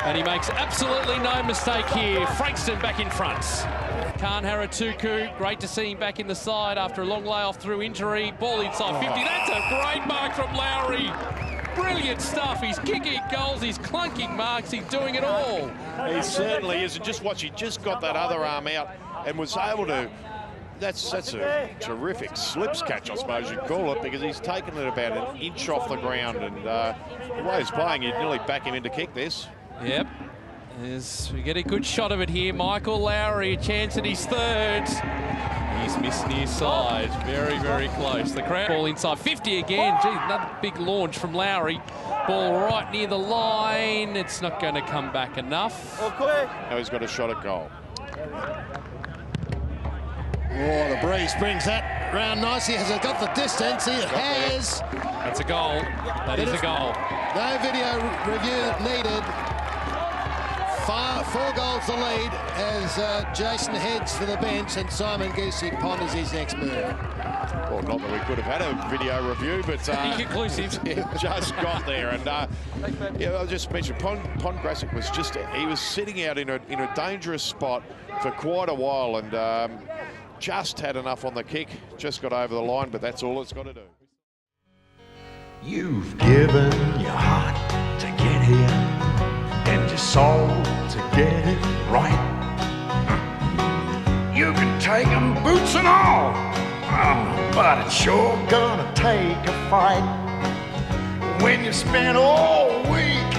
and he makes absolutely no mistake here. Frankston back in front. Karnhara Tuku, great to see him back in the side after a long layoff through injury. Ball inside 50. That's a great mark from Lowry. Brilliant stuff. He's kicking goals, he's clunking marks, he's doing it all. He certainly is. And just watch, he just got that other arm out and was able to. That's a terrific slips catch, I suppose you'd call it, because he's taken it about 1 inch off the ground, and the way he's playing, you'd nearly back him into kick this. Yep. We get a good shot of it here. Michael Lowry, a chance at his 3rd. He's missed near side. Very, very close. The crowd ball inside 50 again. Gee, another big launch from Lowry. Ball right near the line. It's not going to come back enough. Now he's got a shot at goal. Oh, the breeze brings that round nicely. Has it got the distance? It has. That's a goal. That is a goal. No video review needed. 4 goals to lead as Jason heads to the bench, and Simon Goosey ponders his next move. Well, not that we could have had a video review, but inconclusive. It just got there. And yeah, I'll just mention Pongracic was he was sitting out in a dangerous spot for quite a while, and just had enough on the kick, just got over the line, but that's all it's got to do. You've given your heart to get here, and your soul to get it right. You can take 'em boots and all, but it's sure gonna take a fight when you spend all week